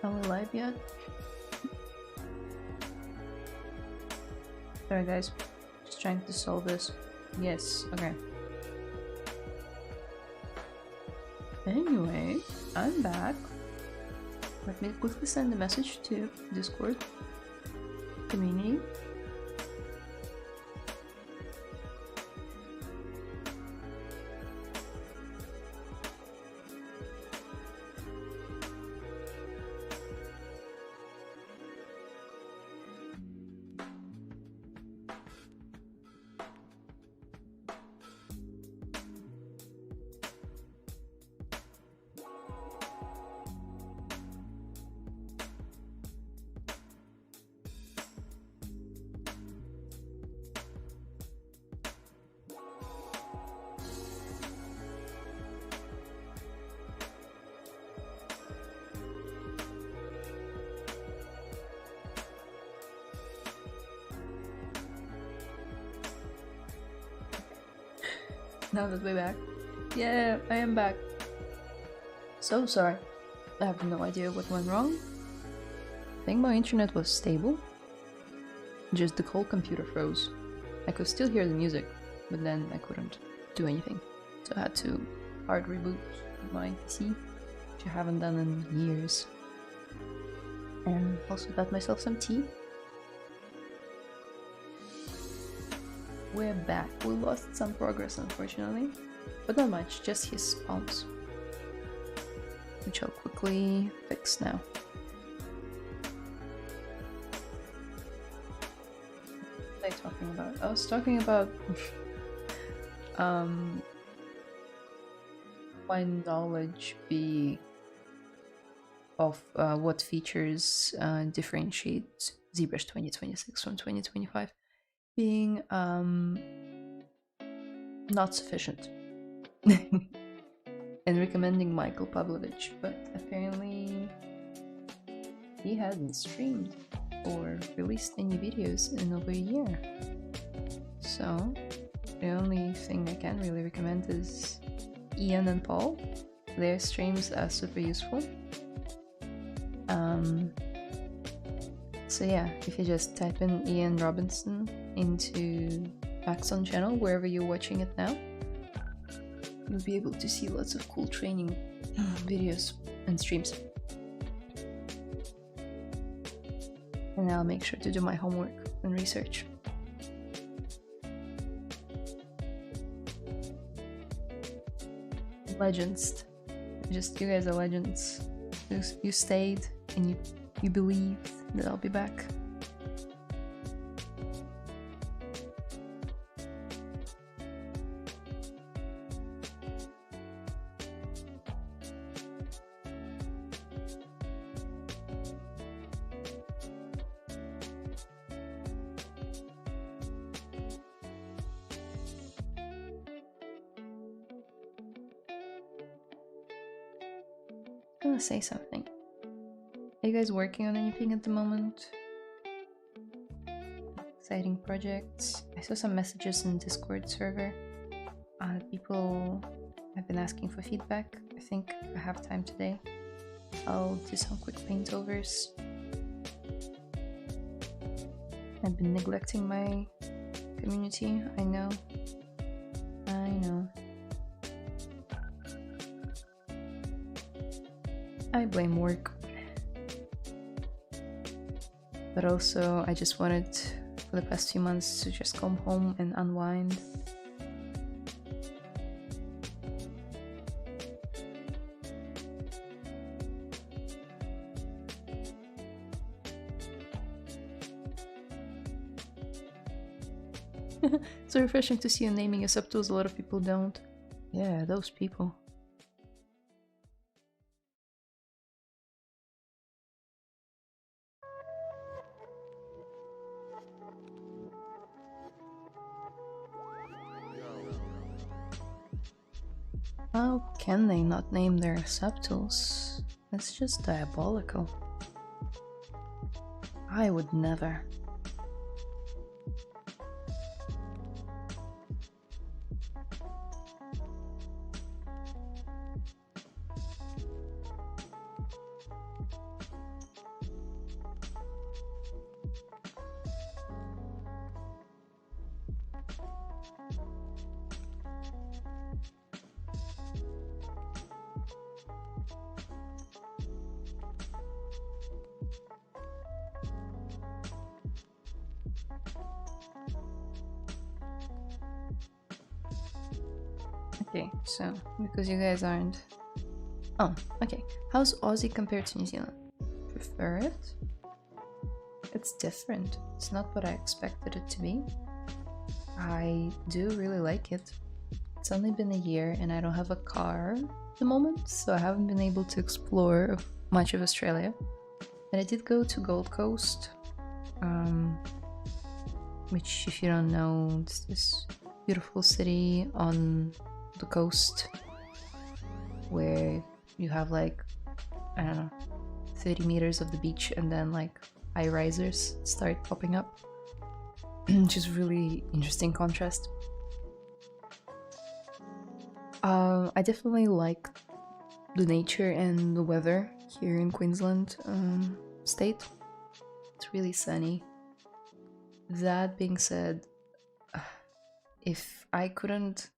Are we live yet? Sorry guys, just trying to solve this. Yes, okay. Anyway, I'm back. Let me quickly send a message to Discord community. Now that we're back. Yeah, I am back. So sorry. I have no idea what went wrong. I think my internet was stable. Just the whole computer froze. I could still hear the music, but then I couldn't do anything. So I had to hard reboot my PC, which I haven't done in years. And also got myself some tea. We're back. We lost some progress, unfortunately, but not much, just his spawns, which I'll quickly fix now. What was I talking about? I was talking about my knowledge of what features differentiate ZBrush 2026 from 2025. Being not sufficient and recommending Michael Pavlovich, but apparently he hasn't streamed or released any videos in over a year. So the only thing I can really recommend is Ian and Paul. Their streams are super useful. So yeah, if you just type in Ian Robinson into Axon channel, wherever you're watching it now, you'll be able to see lots of cool training videos and streams. And I'll make sure to do my homework and research. Legends. Just, you guys are legends. You stayed and you believed that I'll be back. I'm gonna say something. Are you guys working on anything at the moment? Exciting projects? I saw some messages in Discord server. People have been asking for feedback. I think if I have time today, I'll do some quick paint overs. I've been neglecting my community, I know. I blame work. But also, I just wanted, for the past few months, to just come home and unwind. It's so refreshing to see you naming your subtools. A lot of people don't. Yeah, those people. How can they not name their subtools? That's just diabolical. I would never. Okay, so because you guys aren't. Oh, okay. How's Aussie compared to New Zealand? Prefer it? It's different. It's not what I expected it to be. I do really like it. It's only been a year and I don't have a car at the moment, so I haven't been able to explore much of Australia. And I did go to Gold Coast, which, if you don't know, it's this beautiful city on the coast where you have like, I don't know, 30 meters of the beach and then like high risers start popping up, which is really interesting contrast. I definitely like the nature and the weather here in Queensland state. It's really sunny. That being said, if I couldn't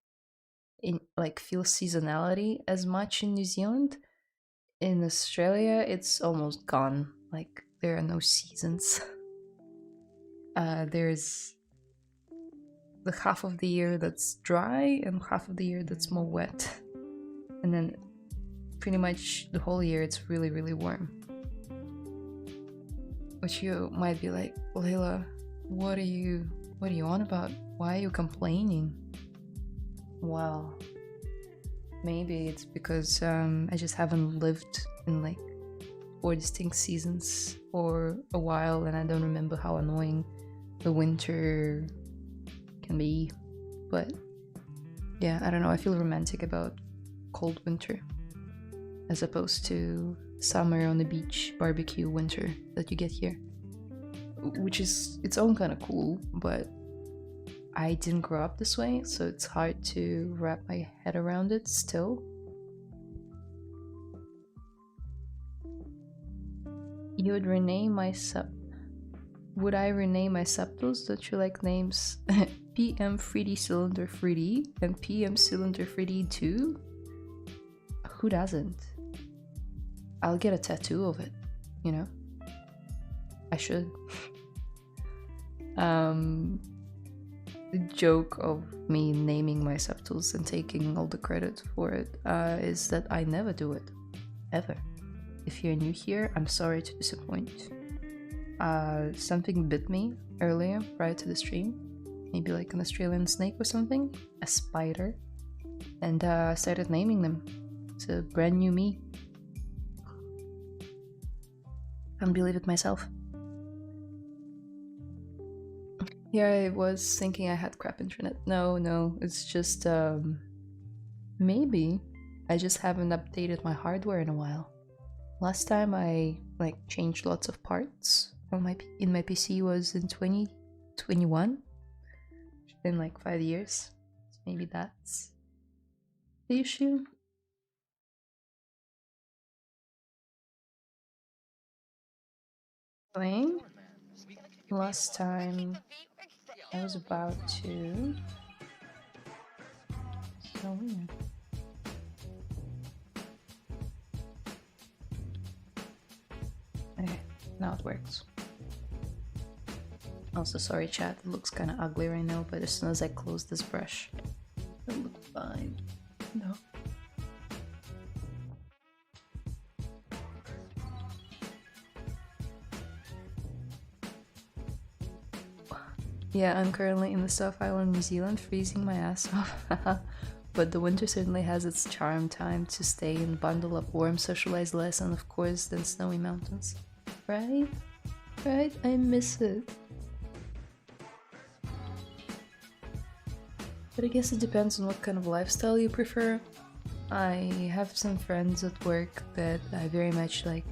feel seasonality as much in New Zealand, in Australia it's almost gone. Like there are no seasons. There's the half of the year that's dry and half of the year that's more wet, and then pretty much the whole year it's really, really warm. Which you might be like, Layla, what are you on about? Why are you complaining? Well, maybe it's because I just haven't lived in like 4 distinct seasons for a while, and I don't remember how annoying the winter can be. But yeah, I don't know, I feel romantic about cold winter as opposed to summer on the beach barbecue winter that you get here, which is its own kind of cool, but I didn't grow up this way, so it's hard to wrap my head around it still. You would rename my Would I rename my subtools? Don't you like names PM 3D Cylinder 3D and PM Cylinder 3D 2? Who doesn't? I'll get a tattoo of it, you know? I should. The joke of me naming my subtools and taking all the credit for it is that I never do it. Ever. If you're new here, I'm sorry to disappoint. Something bit me earlier prior to the stream. Maybe like an Australian snake or something. A spider. And I started naming them. It's a brand new me. Can't believe it myself. Here I was thinking I had crap internet. No, it's just maybe I just haven't updated my hardware in a while. Last time I like changed lots of parts on my PC was in 2021. It's been like 5 years. So maybe that's the issue. Playing. Last time I was about to. So weird. Okay, now it works. Also, sorry chat, it looks kind of ugly right now, but as soon as I close this brush, it'll look fine. No. Yeah, I'm currently in the South Island, New Zealand, freezing my ass off. But the winter certainly has its charm. Time to stay and bundle up warm, socialize less, and of course, then snowy mountains. Right? Right? I miss it. But I guess it depends on what kind of lifestyle you prefer. I have some friends at work that I very much like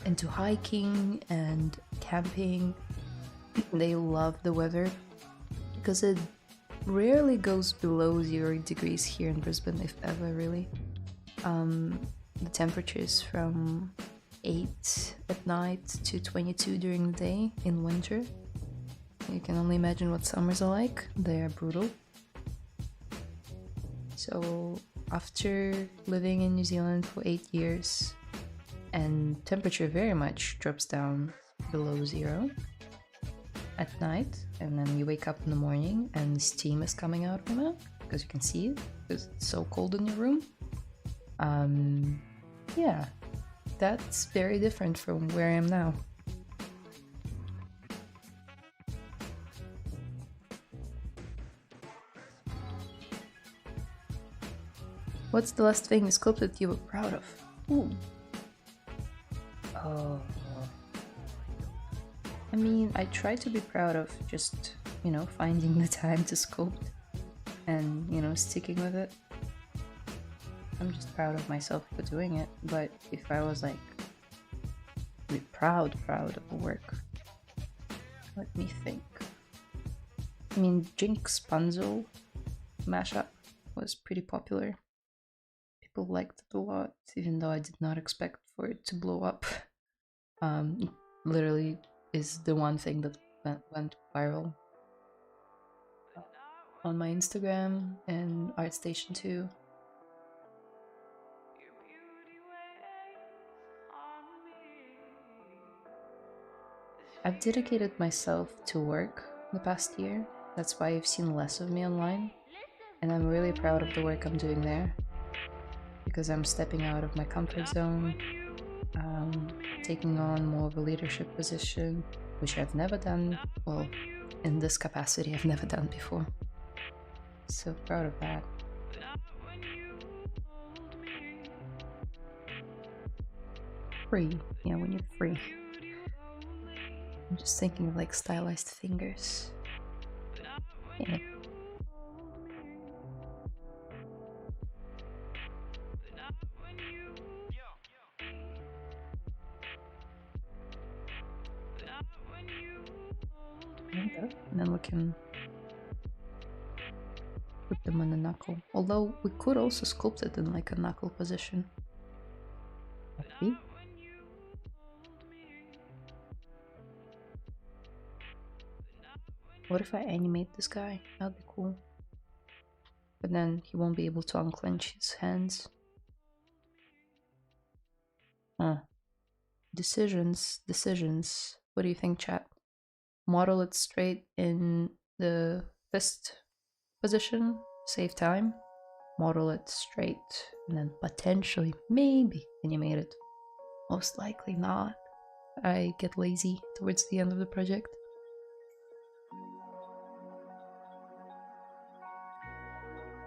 into hiking and camping. They love the weather because it rarely goes below 0 degrees here in Brisbane, if ever, really. The temperature is from 8 at night to 22 during the day in winter. you can only imagine what summers are like. They are brutal. So after living in New Zealand for 8 years and temperature very much drops down below 0 at night, and then you wake up in the morning and steam is coming out from it because you can see it because it's so cold in your room. Yeah, that's very different from where I am now. What's the last thing you sculpted you were proud of? Ooh. Oh. I mean, I try to be proud of just, you know, finding the time to sculpt and, you know, sticking with it. I'm just proud of myself for doing it, but if I was like really proud of the work, let me think. I mean, Jinx Puzzle mashup was pretty popular. People liked it a lot, even though I did not expect for it to blow up. Literally is the one thing that went viral on my Instagram and ArtStation too. I've dedicated myself to work the past year. That's why you've seen less of me online, and I'm really proud of the work I'm doing there because I'm stepping out of my comfort zone, taking on more of a leadership position, which I've never done, well, in this capacity I've never done before. So proud of that. Free, yeah, when you're free. I'm just thinking of like stylized fingers. Yeah. And then we can put them on the knuckle. Although we could also sculpt it in like a knuckle position. Maybe. What if I animate this guy? That'd be cool. But then he won't be able to unclench his hands. Decisions. What do you think, chat? Model it straight in the fist position, save time. Model it straight, and then potentially, maybe, animate it. Most likely not. I get lazy towards the end of the project.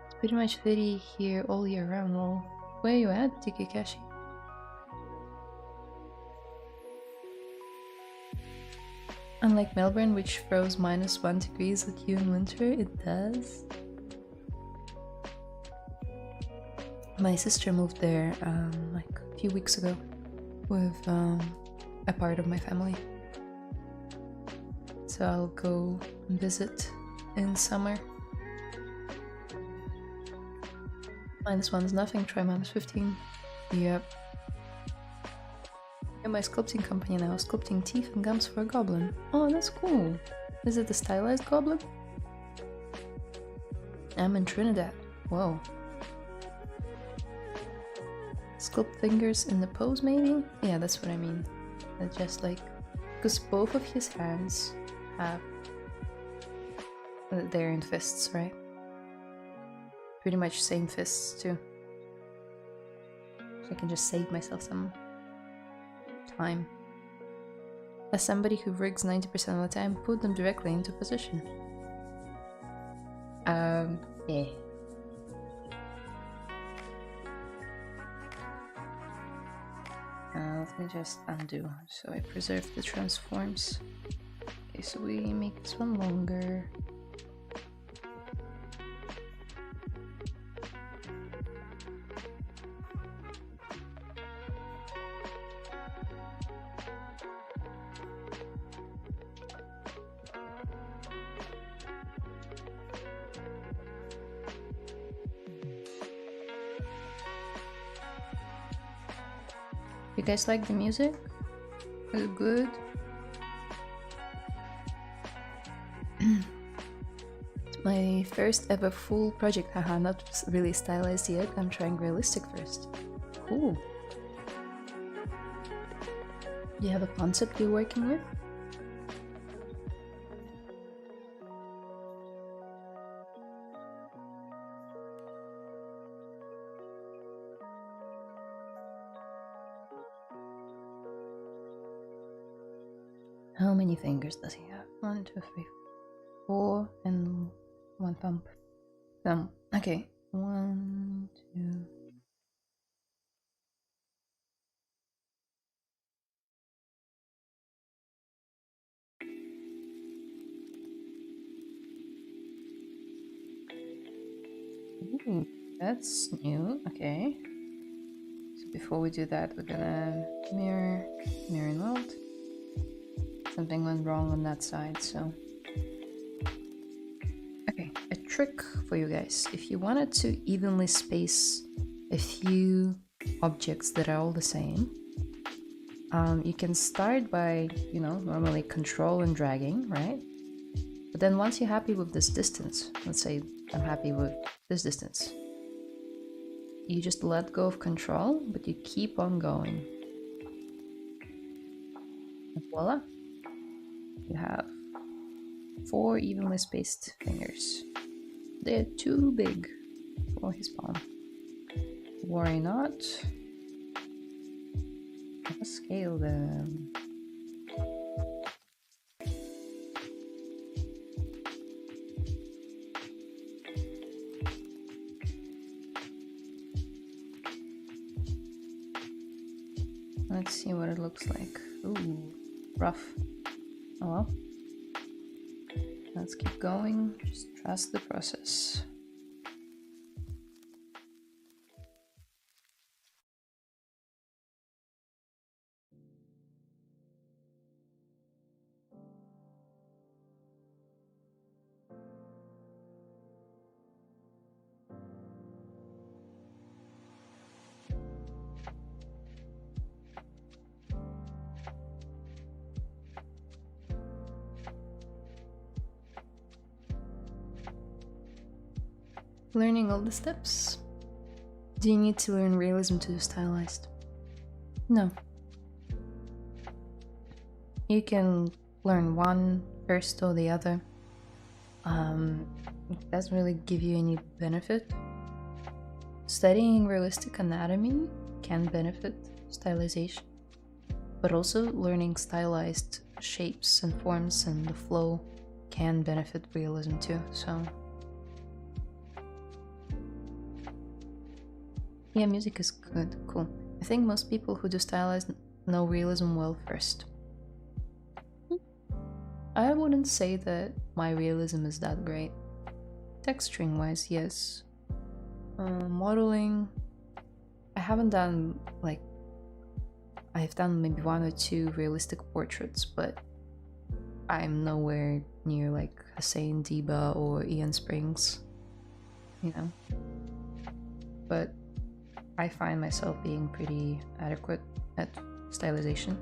It's pretty much 30 here all year round. Well, where are you at, Tikikashi? Unlike Melbourne, which throws -1 degrees at you in winter, it does. My sister moved there like a few weeks ago with a part of my family. So I'll go visit in summer. -1's nothing, try -15. Yep. In my sculpting company now, sculpting teeth and gums for a goblin. Oh, that's cool. Is it a stylized goblin? I'm in Trinidad. Whoa. Sculpt fingers in the pose, maybe? Yeah, that's what I mean. Just like, because both of his hands have, they're in fists, right? Pretty much same fists too. So I can just save myself some time. As somebody who rigs 90% of the time, put them directly into position. Yeah. Let me just undo, so I preserve the transforms. Okay, so we make this one longer. You guys like the music? Is it good? My first ever full project, haha, not really stylized yet, I'm trying realistic first. Cool. Do you have a concept you're working with? How many fingers does he have? 1, 2, 3, 4, and 1 thumb. Okay. 1, 2. Ooh, that's new. Okay. So before we do that, we're gonna mirror and weld. Something went wrong on that side, so. Okay, a trick for you guys. If you wanted to evenly space a few objects that are all the same, you can start by, normally control and dragging, right? But then once you're happy with this distance, let's say I'm happy with this distance, you just let go of control, but you keep on going. And voila! You have 4 evenly spaced fingers. They're too big for his palm. Worry not. I'll scale them. Let's see what it looks like. Ooh, rough. Oh well. Let's keep going. Just trust the process. Learning all the steps. Do you need to learn realism to do stylized? No. You can learn one first or the other. It doesn't really give you any benefit. Studying realistic anatomy can benefit stylization, but also learning stylized shapes and forms and the flow can benefit realism too, so. Yeah, music is good, cool. I think most people who do stylized know realism well first. I wouldn't say that my realism is that great. Texturing wise, yes. Modeling, I haven't done I've done maybe 1 or 2 realistic portraits, but I'm nowhere near like Hussein Diba or Ian Springs, But I find myself being pretty adequate at stylization.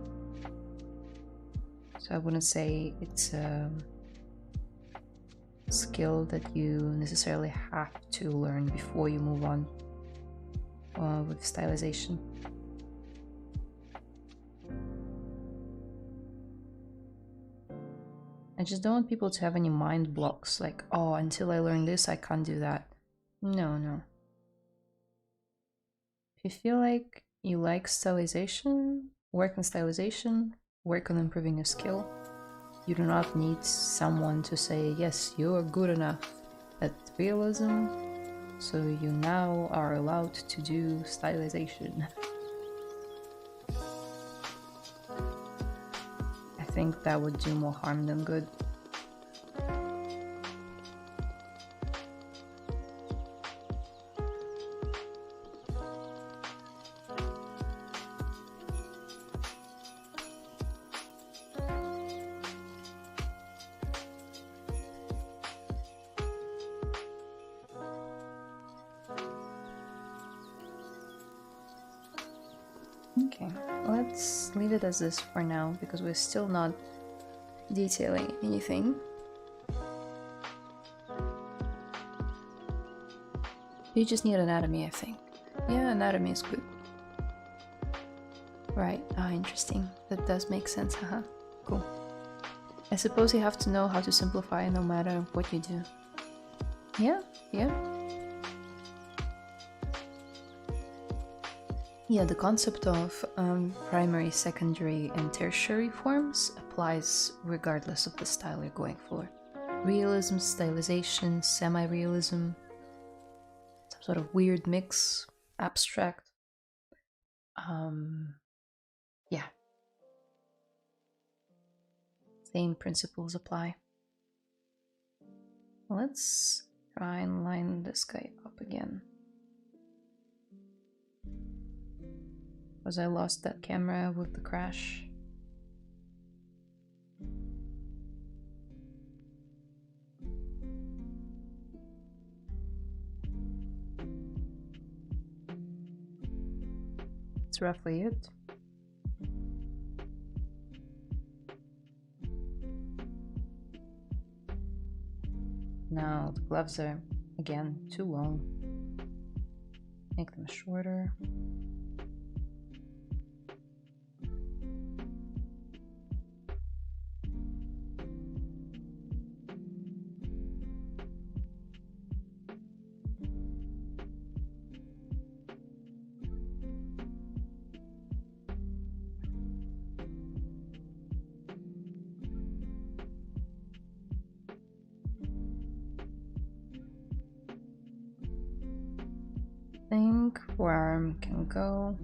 So I wouldn't say it's a skill that you necessarily have to learn before you move on with stylization. I just don't want people to have any mind blocks, like, oh, until I learn this, I can't do that. No. If you feel like you like stylization, work on stylization, work on improving your skill. You do not need someone to say, yes, you're good enough at realism, so you now are allowed to do stylization. I think that would do more harm than good. Okay, let's leave it as this for now, because we're still not detailing anything. You just need anatomy, I think. Yeah, anatomy is good. Right, interesting. That does make sense, haha. Cool. I suppose you have to know how to simplify no matter what you do. Yeah, yeah. Yeah, the concept of primary, secondary, and tertiary forms applies regardless of the style you're going for. Realism, stylization, semi-realism, some sort of weird mix, abstract. Yeah. Same principles apply. Let's try and line this guy up again. Because I lost that camera with the crash. That's roughly it. Now the gloves are, again, too long. Make them shorter. I think forearm can go.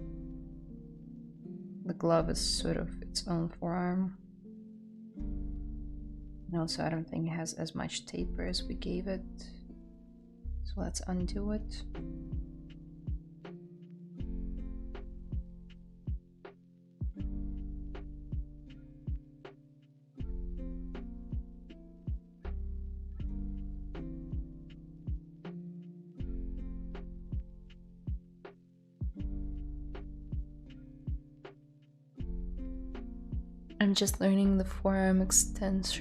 The glove is sort of its own forearm. And also I don't think it has as much taper as we gave it. So let's undo it. I'm just learning the forearm extensors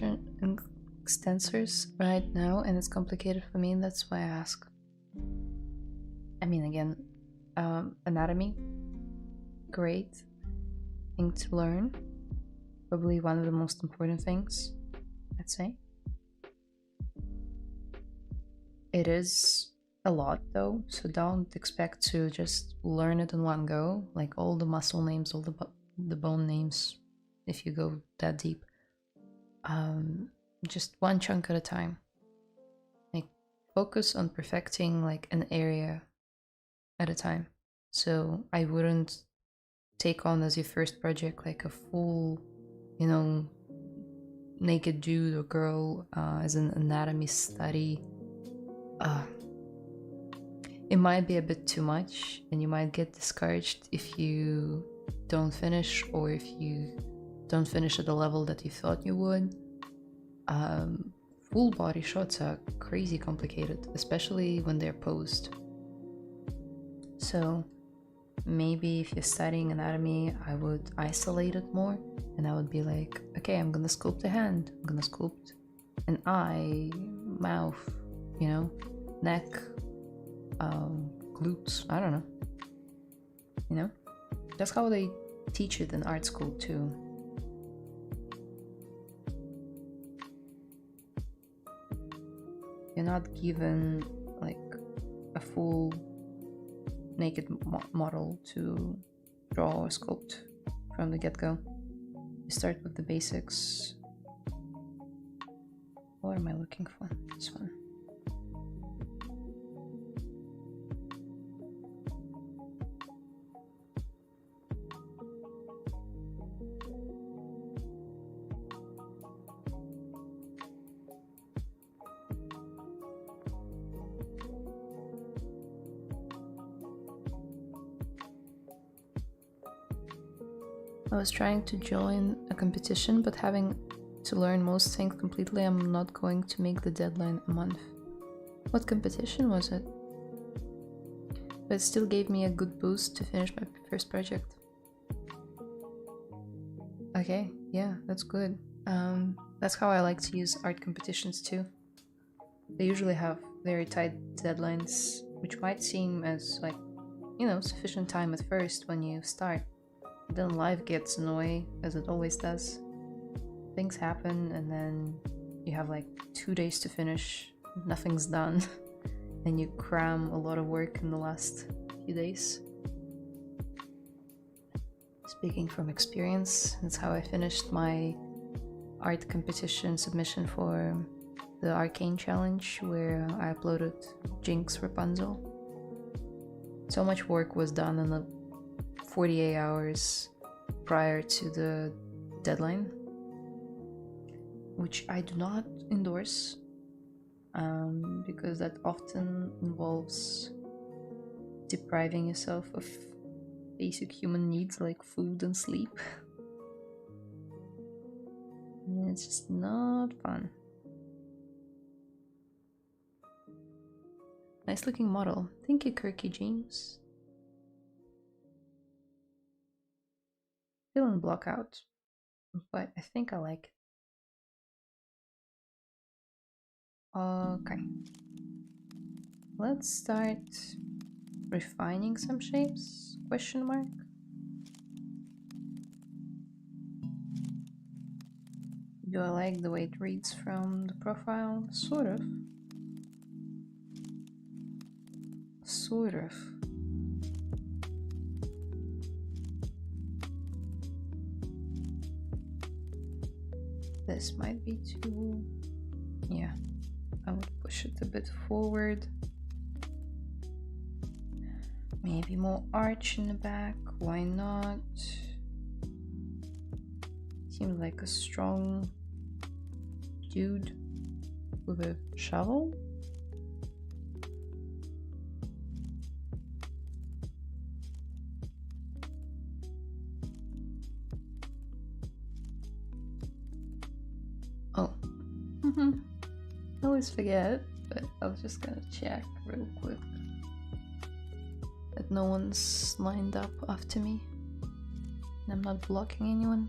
right now, and it's complicated for me, and that's why I ask. I mean, again, anatomy, great thing to learn. Probably one of the most important things, I'd say. It is a lot though, so don't expect to just learn it in one go, like all the muscle names, all the bone names, if you go that deep. Just one chunk at a time. Like, focus on perfecting like an area at a time. So I wouldn't take on as your first project like a full, you know, naked dude or girl as an anatomy study. It might be a bit too much, and you might get discouraged if you don't finish, or if you don't finish at the level that you thought you would. Full body shots are crazy complicated, especially when they're posed. So maybe if you're studying anatomy, I would isolate it more, and I would be like, okay, I'm gonna sculpt a hand, I'm gonna sculpt an eye, mouth, you know, neck, glutes, I don't know. You know? That's how they teach it in art school too. You're not given like a full naked model to draw or sculpt from the get-go. You start with the basics. What am I looking for? This one. I was trying to join a competition, but having to learn most things completely, I'm not going to make the deadline a month. What competition was it? But it still gave me a good boost to finish my first project. Okay, yeah, that's good. That's how I like to use art competitions too. They usually have very tight deadlines, which might seem as like, you know, sufficient time at first when you start. But then life gets in the way, as it always does. Things happen, and then you have like 2 days to finish, nothing's done, and you cram a lot of work in the last few days. Speaking from experience, that's how I finished my art competition submission for the Arcane Challenge, where I uploaded Jinx Rapunzel. So much work was done in the 48 hours prior to the deadline, which I do not endorse, because that often involves depriving yourself of basic human needs like food and sleep. And it's just not fun. Nice looking model. Thank you, Kirky James. Still in block out, but I think I like it. Okay. Let's start refining some shapes? Question mark. Do I like the way it reads from the profile? Sort of. Sort of. This might be too... yeah, I would push it a bit forward. Maybe more arch in the back, why not? Seems like a strong dude with a shovel. Oh, I always forget, but I was just gonna check real quick that no one's lined up after me and I'm not blocking anyone.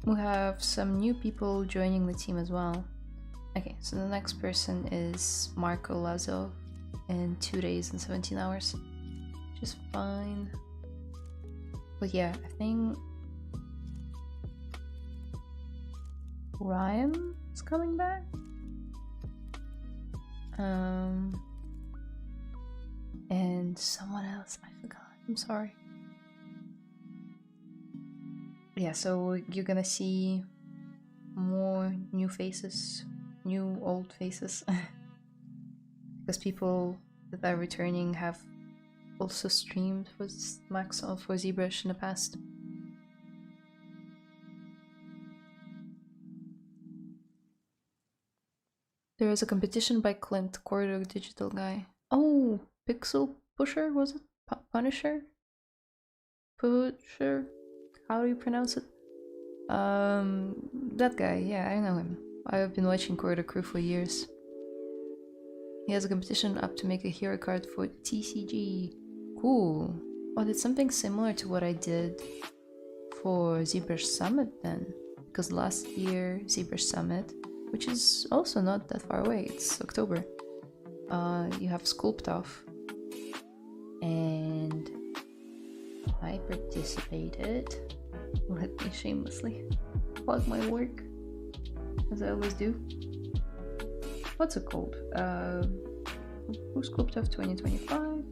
We have some new people joining the team as well. Okay, so the next person is Marco Lazo in 2 days and 17 hours, which is fine. But yeah, I think Ryan is coming back. And someone else, I forgot, I'm sorry. Yeah, so you're gonna see more new faces, new old faces, because people that are returning have also streamed for Max or for ZBrush in the past. There is a competition by Clint, Corridor Digital guy. Oh, Pixel Pusher, was it? Punisher? Pusher? How do you pronounce it? That guy, yeah, I know him. I've been watching Corridor Crew for years. He has a competition up to make a hero card for TCG. Cool. Oh, did something similar to what I did for ZBrush Summit then? Because last year, ZBrush Summit, which is also not that far away, it's October, you have Sculpt off. And I participated. Let me shamelessly plug my work, as I always do. What's it called? Who's Sculpt off 2025?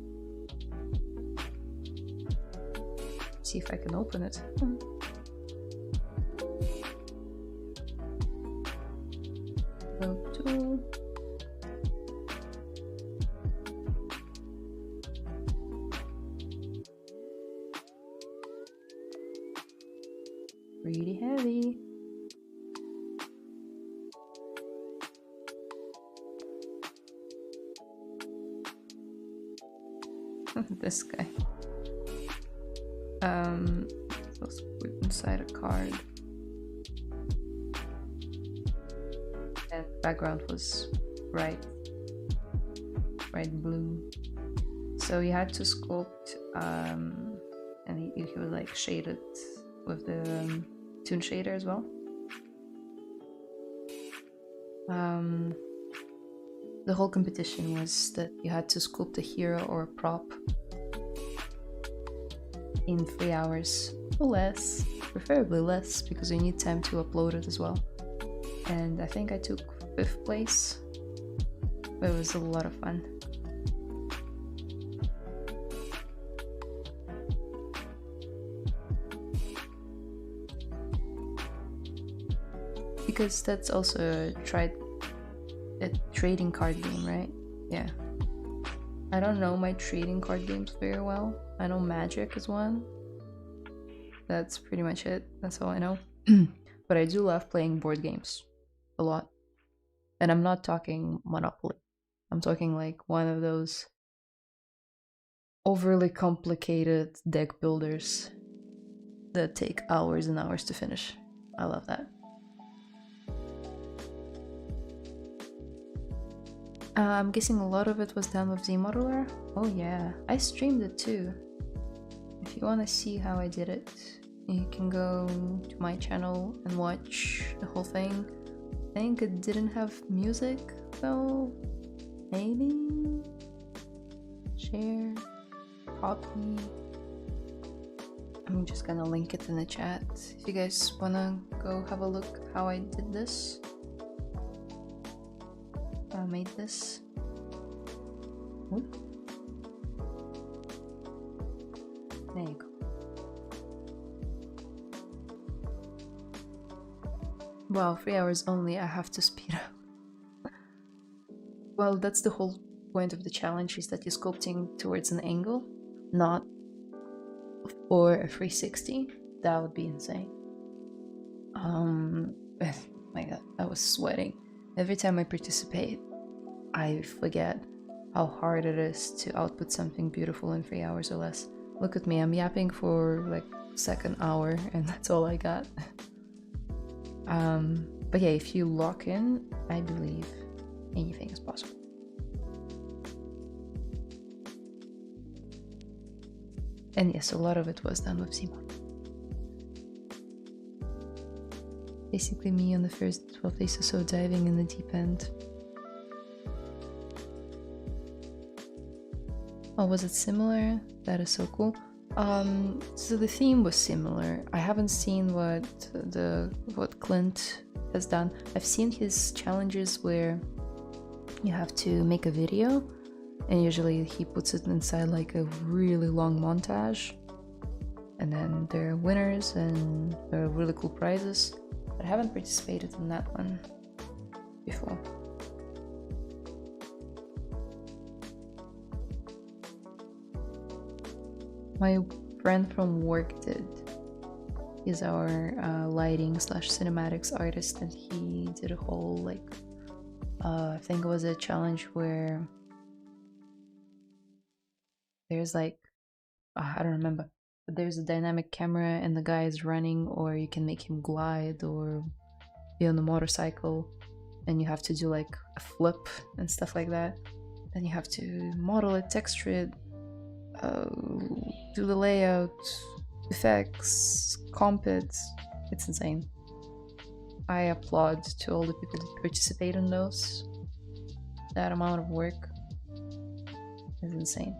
See if I can open it. Go to pretty heavy. This guy. Let's put inside a card. And the background was bright blue. So you had to sculpt, and he was like shaded with the toon shader as well. The whole competition was that you had to sculpt a hero or a prop in 3 hours or less, preferably less because you need time to upload it as well. And I think I took 5th place, but it was a lot of fun. Because that's also a trading card game, right? Yeah. I don't know my trading card games very well. I know Magic is one. That's pretty much it. That's all I know. But I do love playing board games a lot. And I'm not talking Monopoly. I'm talking like one of those overly complicated deck builders that take hours and hours to finish. I love that. I'm guessing a lot of it was done with ZModeler. Oh yeah, I streamed it too. If you want to see how I did it, you can go to my channel and watch the whole thing. I think it didn't have music though. Maybe? Share. Copy. I'm just gonna link it in the chat if you guys wanna go have a look how I did this. I made this. Oop. There you go. Wow, 3 hours only, I have to speed up. Well, that's the whole point of the challenge, is that you're sculpting towards an angle, not for a 360. That would be insane. My god, I was sweating. Every time I participate, I forget how hard it is to output something beautiful in 3 hours or less. Look at me, I'm yapping for like second hour and that's all I got. But yeah, if you lock in, I believe anything is possible. And yes, a lot of it was done with ZBrush. Basically me on the first 12 days or so diving in the deep end. Oh, was it similar? That is so cool. So the theme was similar. I haven't seen what Clint has done. I've seen his challenges where you have to make a video, and usually he puts it inside like a really long montage, and then there are winners and there are really cool prizes. But I haven't participated in that one before. My friend from work did. He's our lighting / cinematics artist, and he did a whole like I think it was a challenge where there's like I don't remember, but there's a dynamic camera and the guy is running, or you can make him glide or be on the motorcycle, and you have to do like a flip and stuff like that. Then you have to model it, texture it, do the layout, effects, comp it. It's insane. I applaud to all the people that participate in those. That amount of work is insane.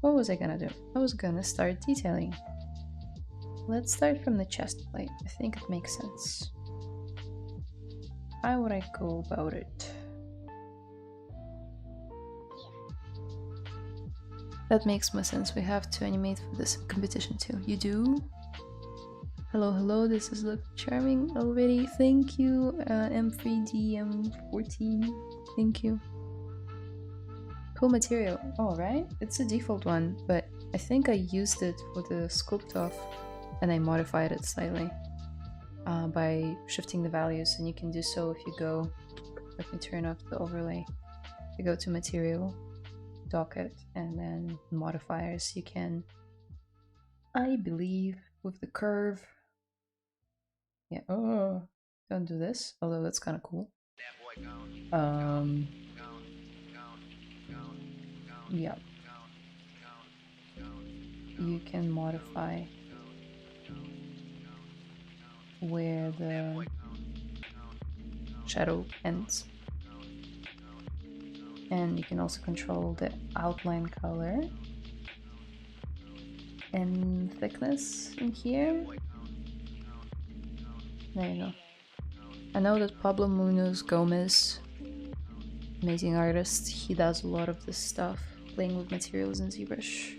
What was I gonna do? I was gonna start detailing. Let's start from the chest plate. I think it makes sense. How would I go about it? That makes more sense. We have to animate for this competition too. You do? Hello, hello. This is look charming already. Thank you, M3DM14. Thank you. Cool material. All right. It's a default one, but I think I used it for the sculpt off, and I modified it slightly by shifting the values. And you can do so if you go. Let me turn off the overlay. You go to material, docket, and then modifiers. You can, I believe, with the curve. Yeah. Oh, don't do this. Although that's kind of cool. Yeah. You can modify where the shadow ends. And you can also control the outline color and thickness in here. There you go. I know that Pablo Munoz Gomez, amazing artist, he does a lot of this stuff, playing with materials in ZBrush.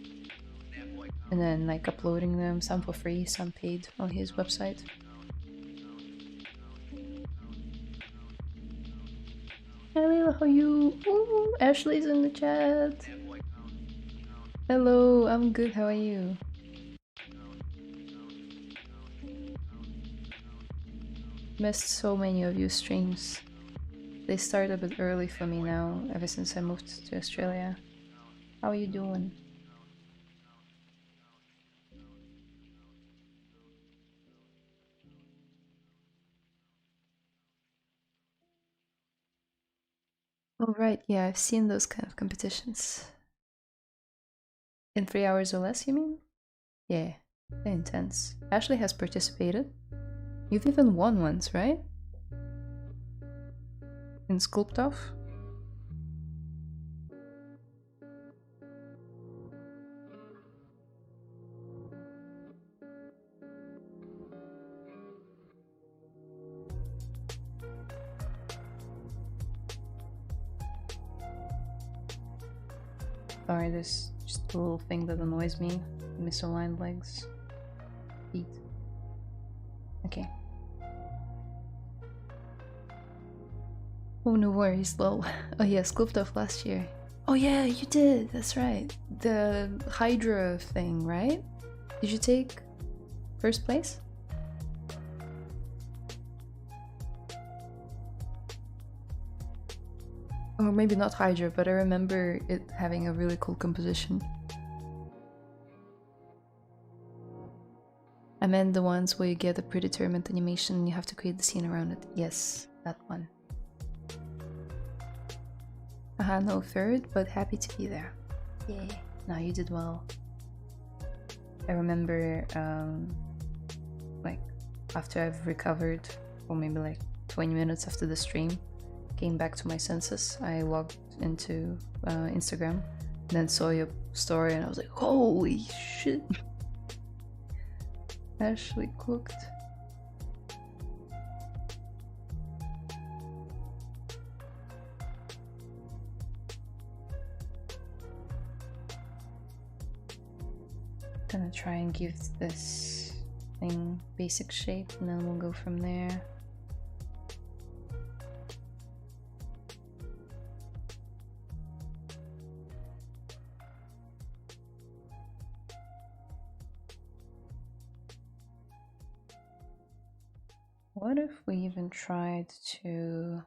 And then like uploading them, some for free, some paid, on his website. Hi Layla, how are you? Ooh, Ashley's in the chat. Hello, I'm good, how are you? Missed so many of your streams. They start a bit early for me now, ever since I moved to Australia. How are you doing? Oh right, yeah, I've seen those kind of competitions. In 3 hours or less, you mean? Yeah, they're intense. Ashley has participated. You've even won once, right? In Sculpting? Sorry, there's just a little thing that annoys me. Misaligned legs. Feet. Okay. Oh, no worries, lol. Oh yeah, Sculpting last year. Oh yeah, you did, that's right. The Hydra thing, right? Did you take first place? Or maybe not Hydra, but I remember it having a really cool composition. I meant the ones where you get a predetermined animation and you have to create the scene around it. Yes, that one. No third, but happy to be there. Yay. No, you did well. I remember, like, after I've recovered, or maybe like 20 minutes after the stream, came back to my senses, I logged into Instagram, and then saw your story, and I was like, holy shit! Ashley cooked. Gonna try and give this thing basic shape, and then we'll go from there. What if we even tried to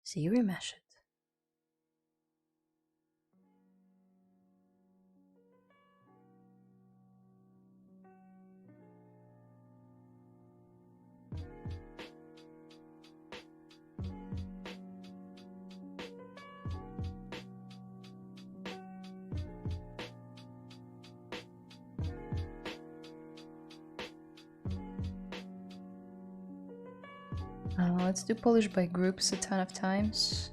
ZBrush it? Let's do polish by groups a ton of times.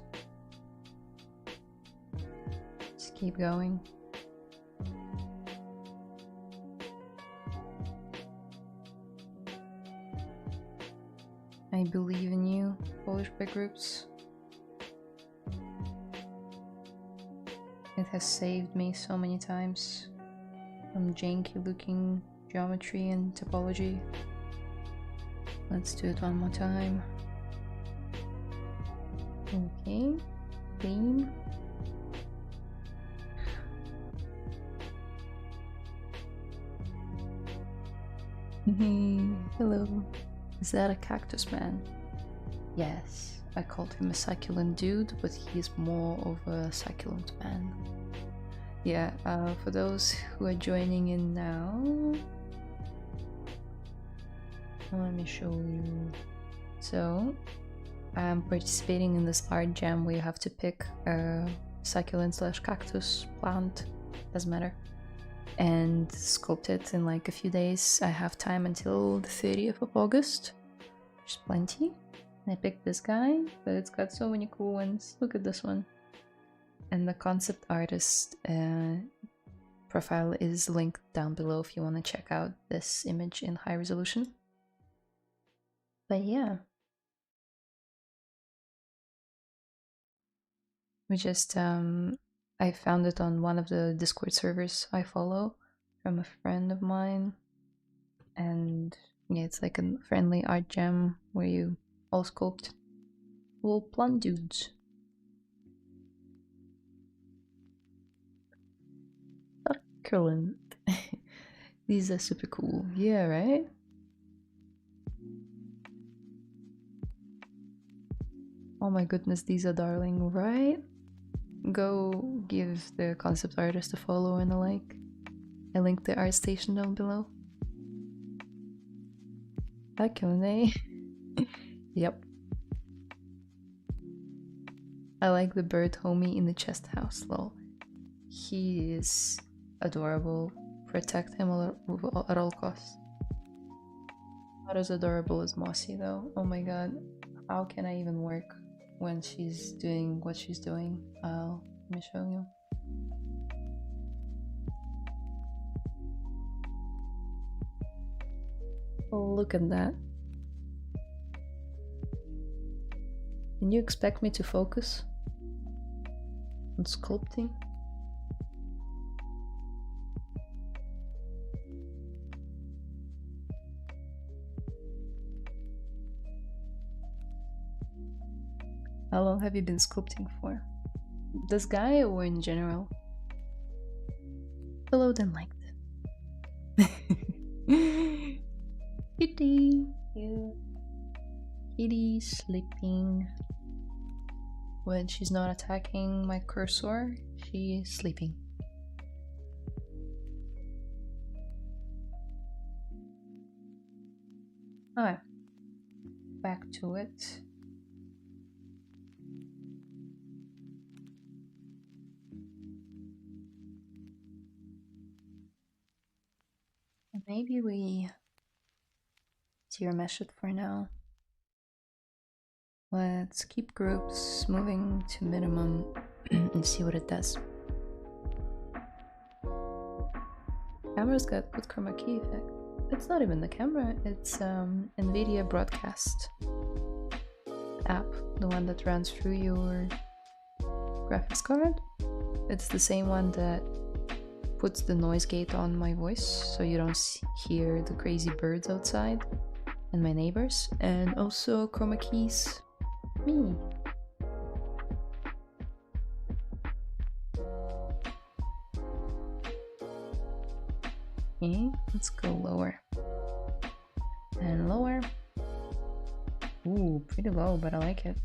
Just keep going. I believe in you, polish by groups. It has saved me so many times from janky looking geometry and topology. Let's do it one more time. Okay, theme. Hello. Is that a cactus man? Yes, I called him a succulent dude, but he's more of a succulent man. Yeah, for those who are joining in now, let me show you. So, I'm participating in this art jam where you have to pick a succulent slash cactus plant, doesn't matter, and sculpt it in like a few days. I have time until the 30th of August, which is plenty, I picked this guy, but it's got so many cool ones. Look at this one. And the concept artist profile is linked down below if you want to check out this image in high resolution. But yeah. We just, I found it on one of the Discord servers I follow from a friend of mine. And yeah, it's like a friendly art jam where you all sculpt little plant dudes. Succulent. These are super cool. Yeah, right? Oh my goodness, these are darling, right? Go give the concept artist a follow and a like. I linked the art station down below. Succulent, eh? Yep. I like the bird homie in the chest house, lol. He is adorable. Protect him at all costs. Not as adorable as Mossy though. Oh my god. How can I even work when she's doing what she's doing? Let me show you. Look at that. Can you expect me to focus on sculpting? How long have you been sculpting for? This guy or in general? Followed and liked. Kitty! Yeah. Kitty sleeping. When she's not attacking my cursor, she's sleeping. Alright. Back to it. Maybe we tier mesh it for now. Let's keep groups moving to minimum and see what it does. Camera's got good chroma key effect. It's not even the camera, it's NVIDIA Broadcast app, the one that runs through your graphics card. It's the same one that puts the noise gate on my voice so you don't hear the crazy birds outside and my neighbors, and also chroma keys me. Okay, let's go lower and lower. Ooh, pretty low, but I like it.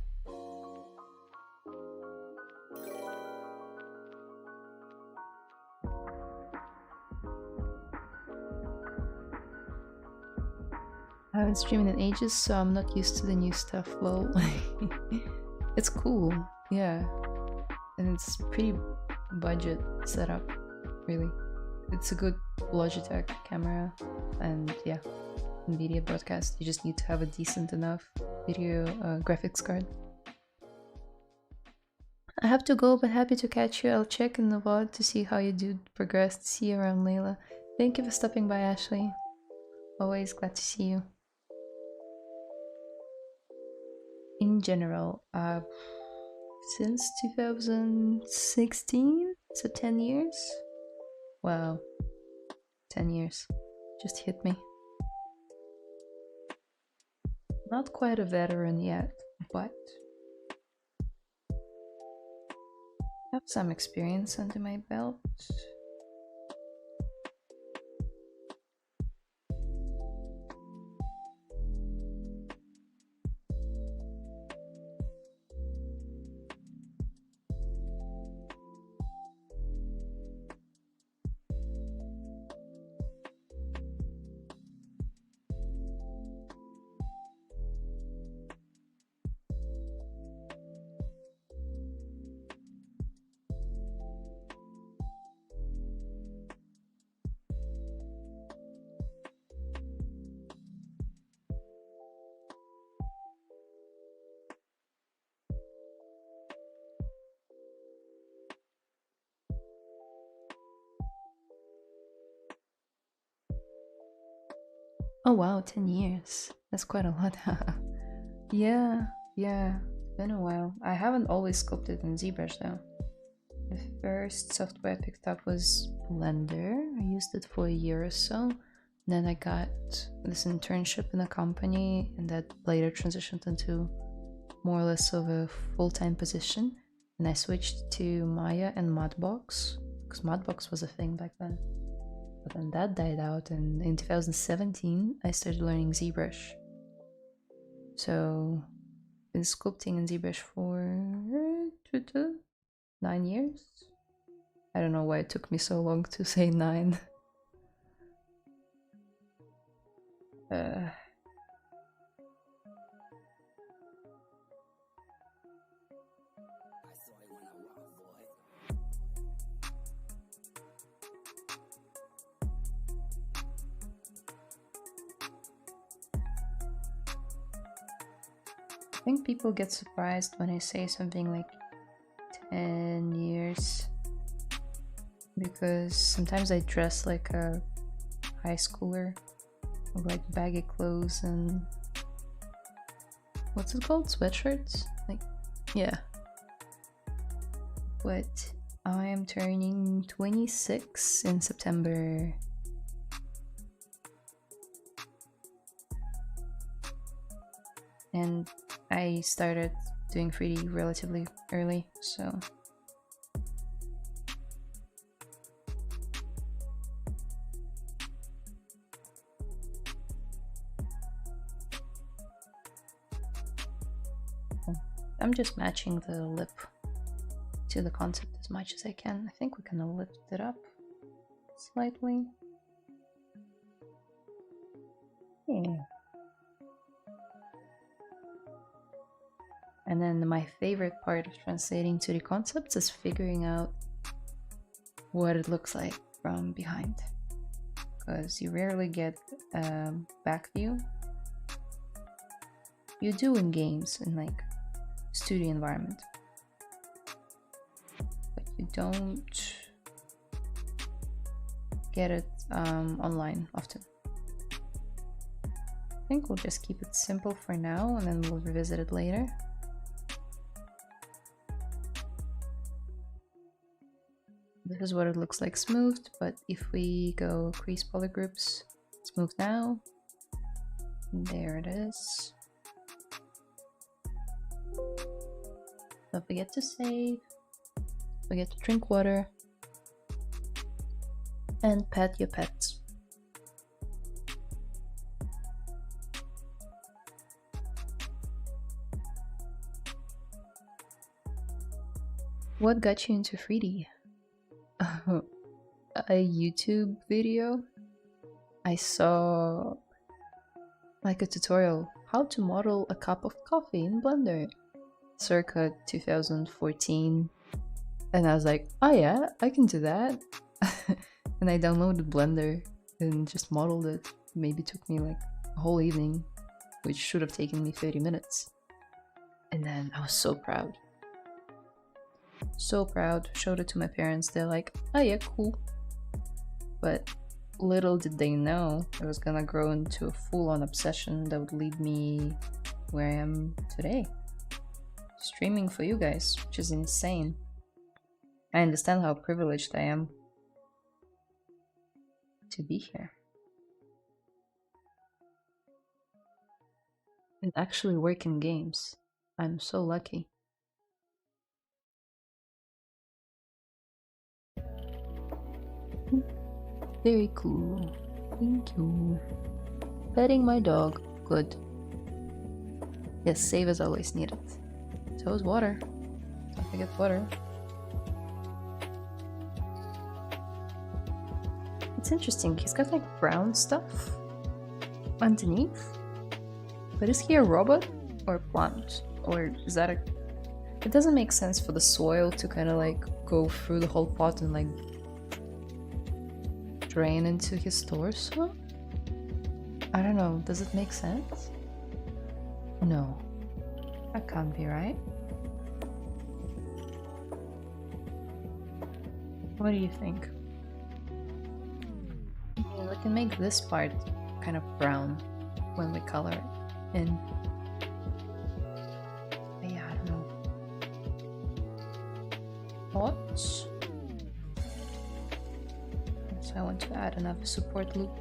I haven't streamed in ages, so I'm not used to the new stuff. Lol. It's cool, yeah, and it's pretty budget setup, really. It's a good Logitech camera, and yeah, NVIDIA Broadcast. You just need to have a decent enough video graphics card. I have to go, but happy to catch you. I'll check in the VOD to see how you progressed. See you around, Layla. Thank you for stopping by, Ashley. Always glad to see you. In general, since 2016, so 10 years? Wow, 10 years. Just hit me. Not quite a veteran yet, but I have some experience under my belt. Oh wow, 10 years. That's quite a lot. Yeah, yeah, it's been a while. I haven't always sculpted in ZBrush though. The first software I picked up was Blender. I used it for a year or so. Then I got this internship in a company, and that later transitioned into more or less of a full-time position. And I switched to Maya and Modbox, because Modbox was a thing back then. But then that died out, and in 2017 I started learning ZBrush. So been sculpting in ZBrush for 9 years. I don't know why it took me so long to say 9. I think people get surprised when I say something like 10 years, because sometimes I dress like a high schooler with like baggy clothes and what's it called? Sweatshirts? Like, yeah. But I am turning 26 in September. And I started doing 3D relatively early, so I'm just matching the lip to the concept as much as I can. I think we can lift it up slightly. Yeah. And then my favorite part of translating 2D concepts is figuring out what it looks like from behind, because you rarely get a back view. You do in games, in like studio environment, but you don't get it online often. I think we'll just keep it simple for now, and then we'll revisit it later. This is what it looks like smoothed, but if we go crease poly groups, smooth now. There it is. Don't forget to save. Forget to drink water. And pet your pets. What got you into 3D? A YouTube video. I saw like a tutorial how to model a cup of coffee in Blender circa 2014, and I was like, oh yeah, I can do that. And I downloaded Blender and just modeled it. Maybe took me like a whole evening, which should have taken me 30 minutes. And then I was so proud. So proud, showed it to my parents. They're like, oh yeah, cool. But little did they know it was gonna grow into a full-on obsession that would lead me where I am today. Streaming for you guys, which is insane. I understand how privileged I am to be here. And actually work in games. I'm so lucky. Very cool. Thank you. Petting my dog. Good. Yes, save is always needed. So is water. Don't forget water. It's interesting. He's got like brown stuff underneath. But is he a robot or a plant? Or is that a... It doesn't make sense for the soil to kind of like go through the whole pot and like drain into his torso? I don't know, does it make sense? No, that can't be right. What do you think? Yeah, we can make this part kind of brown when we color it in. But yeah, I don't know. Thoughts? So I want to add another support loop.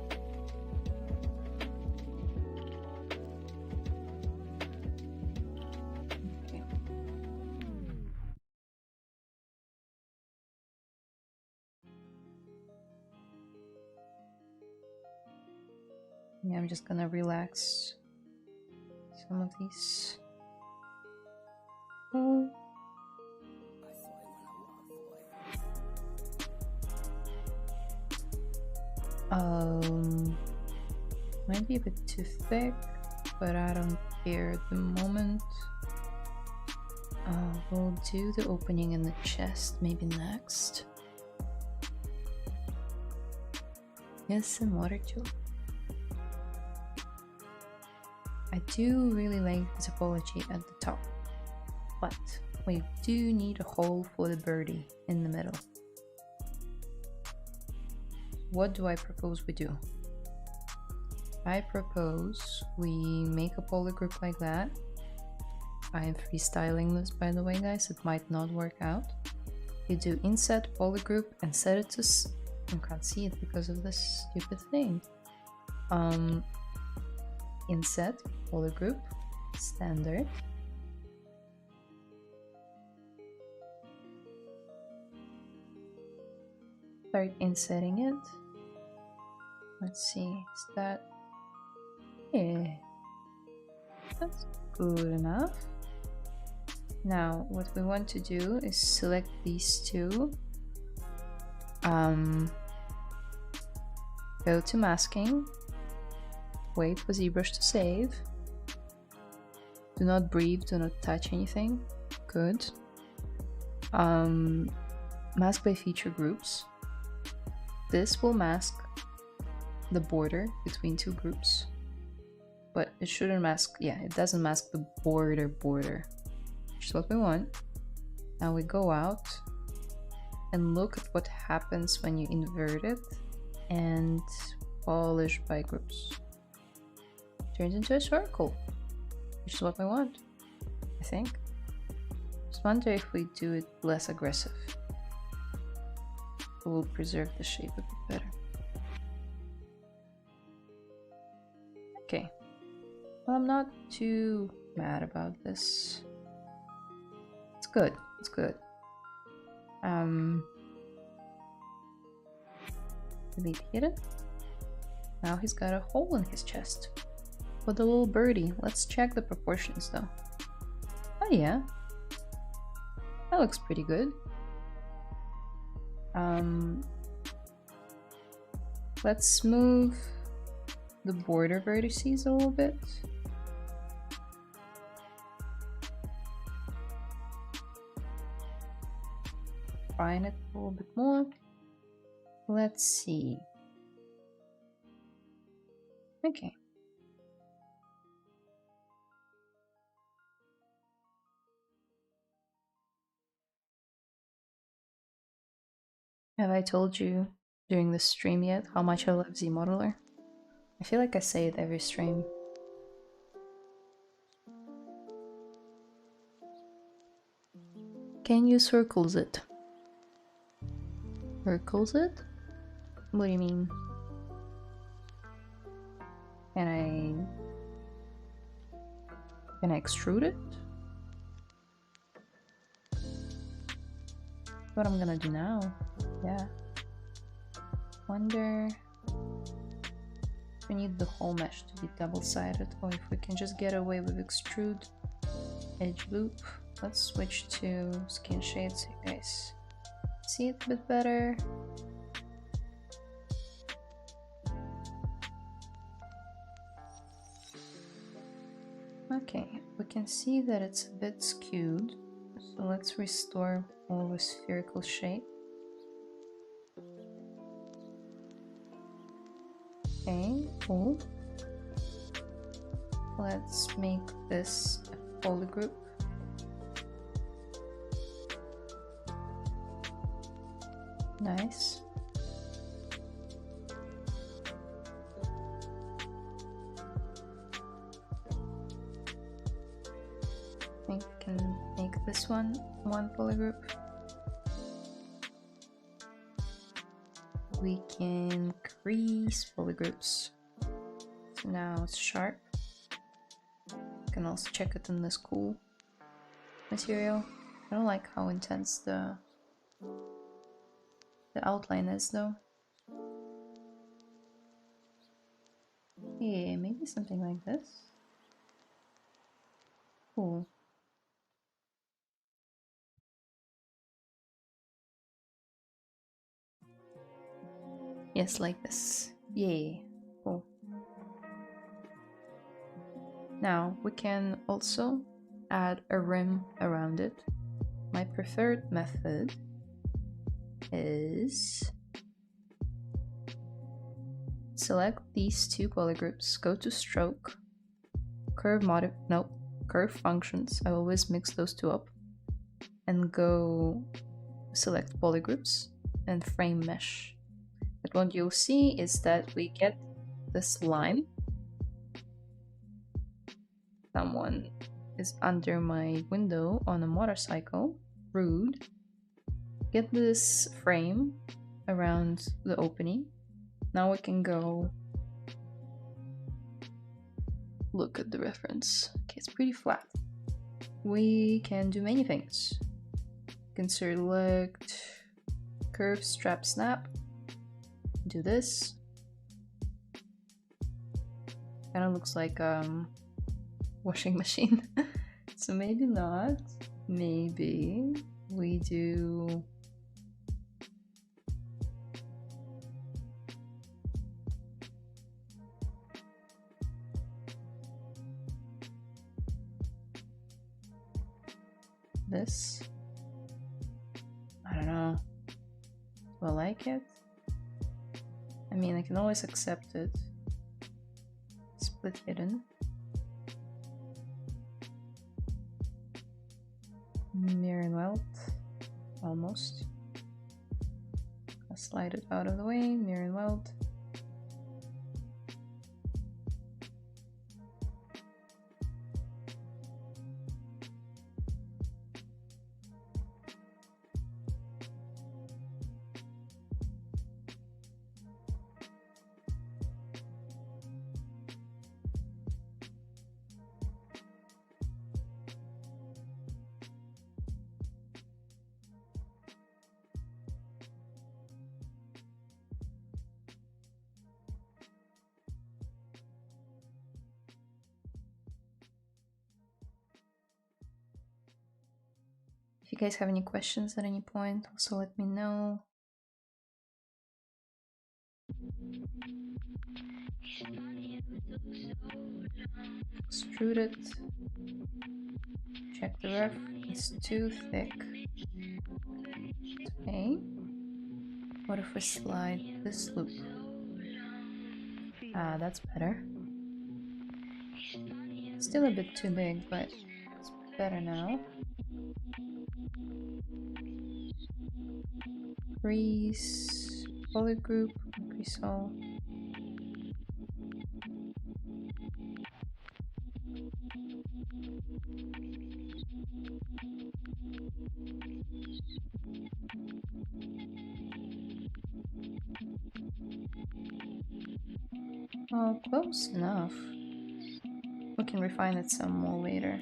Okay. Yeah, I'm just gonna relax some of these. Oh. Might be a bit too thick, but I don't care at the moment. We'll do the opening in the chest maybe next. Yes, some water too. I do really like the topology at the top, but we do need a hole for the birdie in the middle. What do I propose we do? I propose we make a poly group like that. I am freestyling this, by the way, guys. It might not work out. You do inset poly group and set it to you can't see it because of this stupid thing. Inset poly group standard. Start insetting it. Let's see, is that, yeah, that's good enough. Now what we want to do is select these two, go to masking, wait for ZBrush to save, do not breathe, do not touch anything, good. Mask by feature groups. This will mask the border between two groups, but it shouldn't mask, yeah, it doesn't mask the border, which is what we want. Now we go out and look at what happens when you invert it and polish by groups. Turns into a circle, which is what we want, I think. Just wonder if we do it less aggressive, it will preserve the shape a bit better. Okay, well, I'm not too mad about this. It's good, it's good. Delete hidden. Now he's got a hole in his chest for the little birdie. Let's check the proportions though. Oh yeah, that looks pretty good. Let's move the border vertices a little bit. Refine it a little bit more. Let's see. Okay. Have I told you during the stream yet how much I love ZModeler? I feel like I say it every stream. Can you circles it? Circles it? What do you mean? Can I extrude it? What I'm gonna do now. Yeah. Wonder if we need the whole mesh to be double-sided or if we can just get away with extrude edge loop. Let's switch to skin shades so you guys see it a bit better. Okay, we can see that it's a bit skewed, so let's restore more of a spherical shape. Okay, cool. Let's make this a poly group. Nice. make this one polygroup. We can crease polygroups. So now it's sharp. You can also check it in this cool material. I don't like how intense the outline is though. Yeah, maybe something like this. Cool. Yes, like this. Yay. Cool. Now we can also add a rim around it. My preferred method is select these two polygroups, go to stroke, curve functions. I always mix those two up, and go select polygroups and frame mesh. But what you'll see is that we get this line. Someone is under my window on a motorcycle. Rude. Get this frame around the opening. Now we can go look at the reference. Okay, it's pretty flat. We can do many things. We can select curve, strap, snap. Do this. Kind of looks like washing machine. So maybe not. Maybe we do this. I don't know. Do I like it? I mean, I can always accept it. Split hidden. Mirror and weld. Almost. I'll slide it out of the way. Mirror and weld. If you guys have any questions at any point, also let me know. Extrude it. Check the ref. It's too thick. Okay. What if we slide this loop? Ah, that's better. Still a bit too big, but it's better now. Crease, polygroup, crease all. Oh, close enough. We can refine it some more later.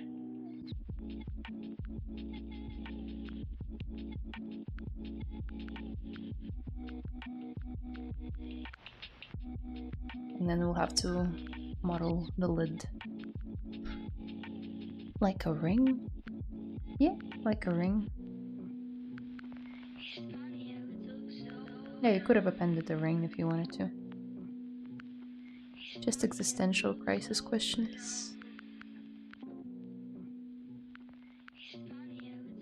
And then we'll have to model the lid. Like a ring? Yeah, like a ring. Yeah, you could have appended the ring if you wanted to. Just existential crisis questions.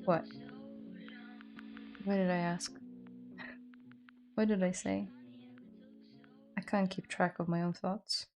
What? What did I ask? What did I say? I can't keep track of my own thoughts.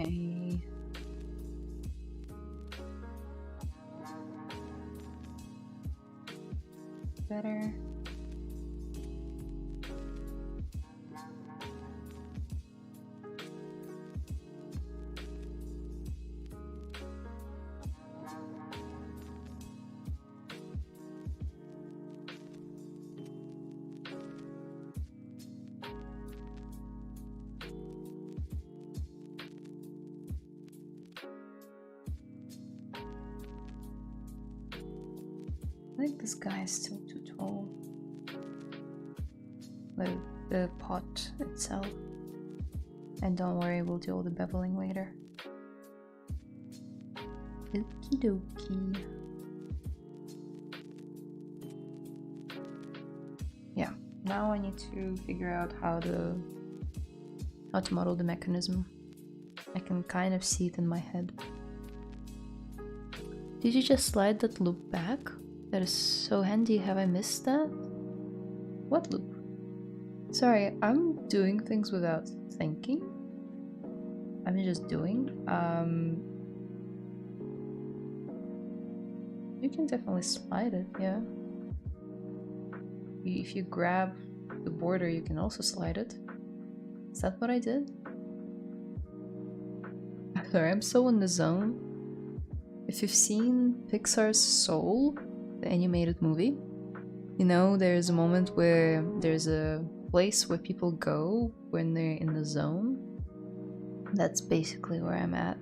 Okay. Better. I think this guy is still too tall. The pot itself. And don't worry, we'll do all the beveling later. Okie dokie. Yeah, now I need to figure out how to model the mechanism. I can kind of see it in my head. Did you just slide that loop back? That is so handy. Have I missed that? What loop? Sorry, I'm doing things without thinking. I'm just doing. You can definitely slide it, yeah. If you grab the border, you can also slide it. Is that what I did? Sorry, I'm so in the zone. If you've seen Pixar's Soul, the animated movie, you know, there's a moment where there's a place where people go when they're in the zone. That's basically where I'm at.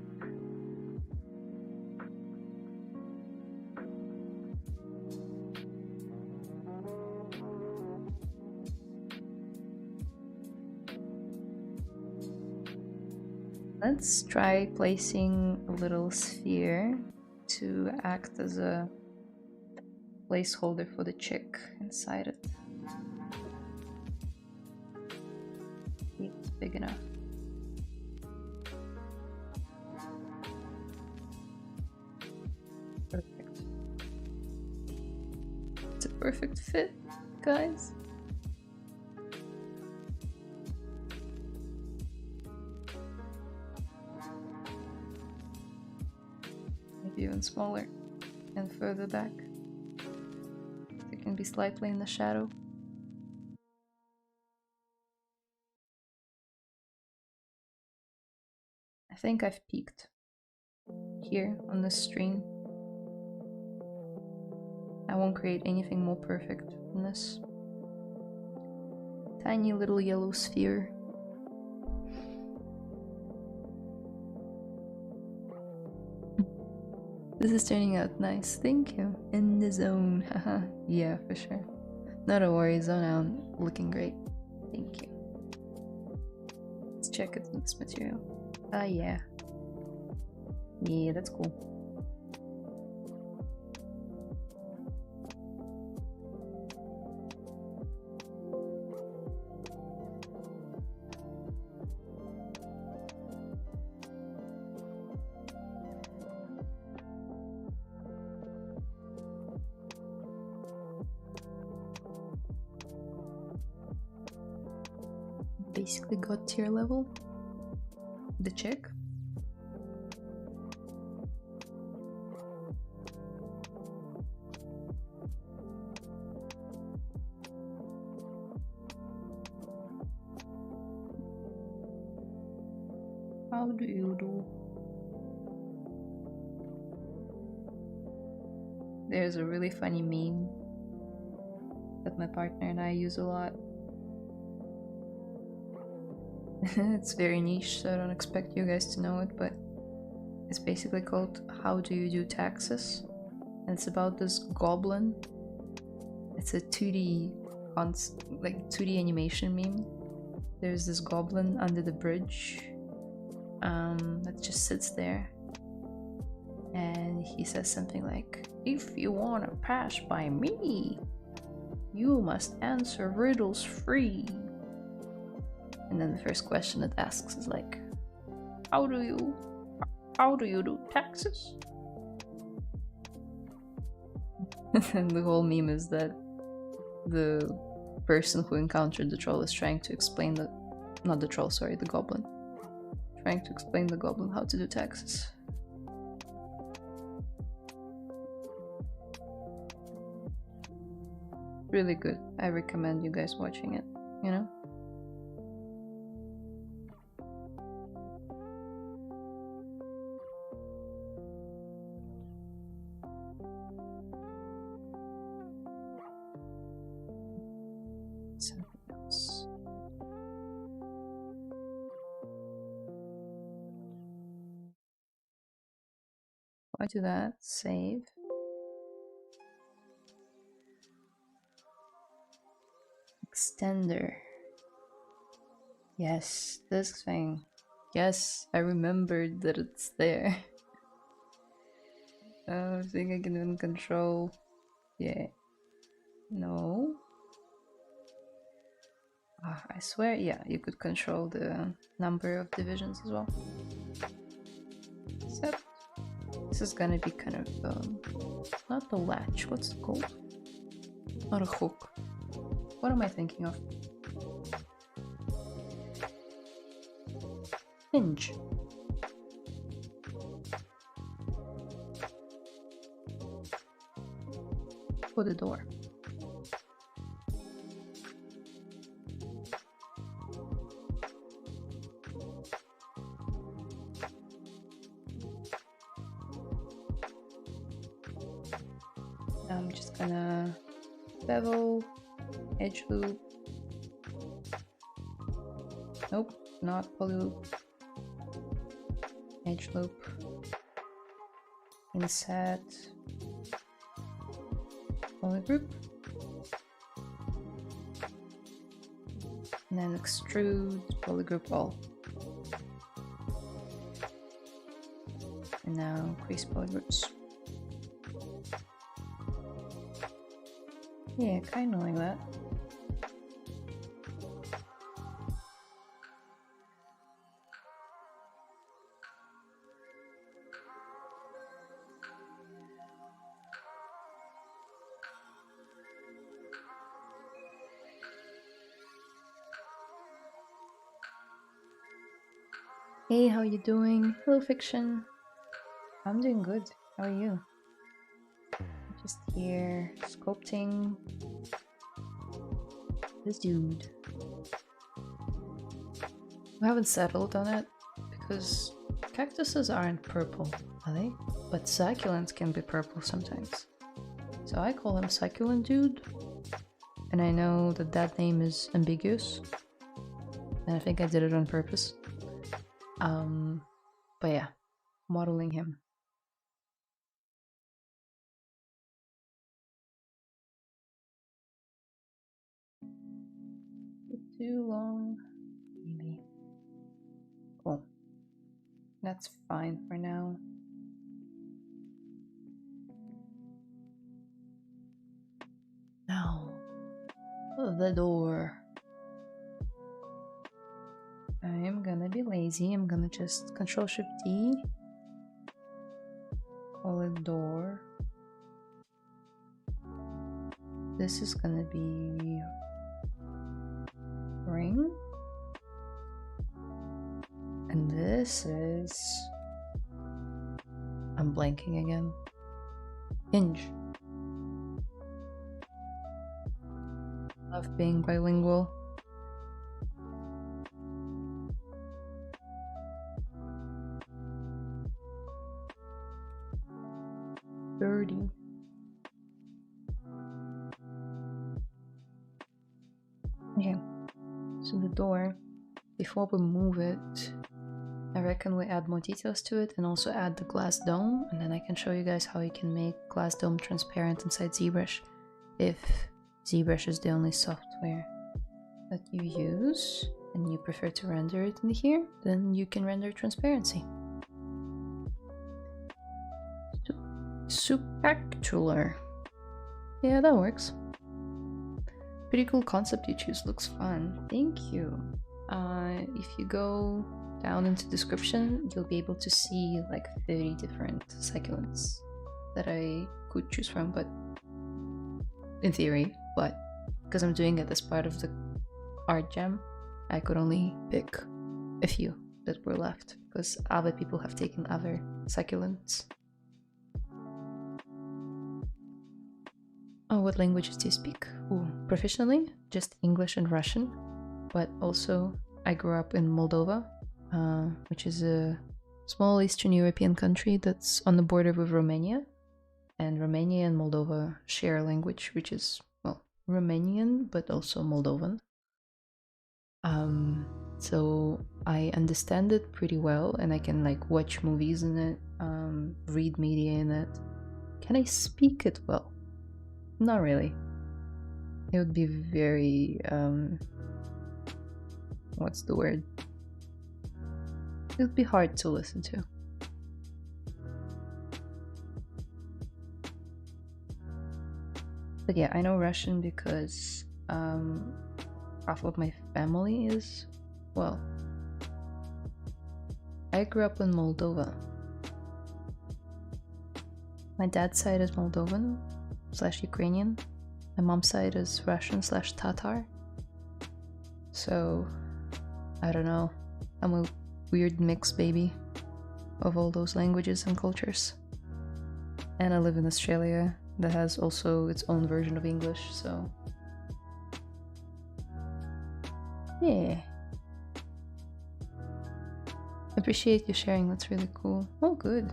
Let's try placing a little sphere to act as a placeholder for the chick inside it. It's big enough. Perfect. It's a perfect fit, guys. Maybe even smaller and further back. It can be slightly in the shadow. I think I've peaked here on this stream. I won't create anything more perfect than this tiny little yellow sphere. This is turning out nice, thank you. In the zone, haha. Yeah, for sure. Not a worry, zone out, looking great. Thank you. Let's check it in this material. Ah, yeah. Yeah, that's cool. Basically got tier level. The chick. How do you do? There's a really funny meme that my partner and I use a lot. It's very niche, so I don't expect you guys to know it, but it's basically called How Do You Do Taxes? And it's about this goblin. It's a 2D 2D animation meme. There's this goblin under the bridge that just sits there, and he says something like, "If you want to pass by me, you must answer riddles free." And then the first question it asks is like, how do you do taxes? And the whole meme is that the person who encountered the troll is trying to explain the goblin, trying to explain the goblin how to do taxes. Really good. I recommend you guys watching it, you know? Something else. Why do that? Save. Extender. Yes, this thing. Yes, I remembered that it's there. I think I can even control. Yeah. No. I swear, yeah, you could control the number of divisions as well. Except this is gonna be kind of not the latch. What's it called? Not a hook. What am I thinking of? Hinge. For the door. I'm just gonna bevel, edge loop. Nope, not poly loop. Edge loop. Inset. Poly group. And then extrude, poly group all. And now crease poly groups. Yeah, kind of like that. Hey, how you doing? Hello, Fiction. I'm doing good. How are you? Just here, sculpting this dude. We haven't settled on it because cactuses aren't purple, are they? But succulents can be purple sometimes. So I call him Succulent Dude. And I know that that name is ambiguous. And I think I did it on purpose. But yeah, modeling him. Too long, maybe. Cool. That's fine for now. Now, the door. I am gonna be lazy. I'm gonna just Control-Shift-D. Call it door. This is gonna be ring. And this is... I'm blanking again. Hinge. Love being bilingual. Dirty. Okay, so the door, before we move it, I reckon we add more details to it and also add the glass dome, and then I can show you guys how you can make glass dome transparent inside ZBrush. If ZBrush is the only software that you use and you prefer to render it in here, then you can render transparency. Succulent. Yeah, that works. Pretty cool concept you choose, looks fun. Thank you. If you go down into the description, you'll be able to see like 30 different succulents that I could choose from, but in theory, but because I'm doing it as part of the art jam, I could only pick a few that were left, because other people have taken other succulents. Oh, what languages do you speak? Ooh, proficiently, just English and Russian, but also I grew up in Moldova, which is a small Eastern European country that's on the border with Romania. And Romania and Moldova share a language, which is, well, Romanian, but also Moldovan. So I understand it pretty well, and I can like watch movies in it, read media in it. Can I speak it well? Not really. It would be very, what's the word? It would be hard to listen to. But yeah, I know Russian because half of my family is, well, I grew up in Moldova. My dad's side is Moldovan / Ukrainian. My mom's side is Russian / Tatar. So, I don't know. I'm a weird mix baby of all those languages and cultures. And I live in Australia that has also its own version of English, so yeah. Appreciate you sharing, that's really cool. Oh, good.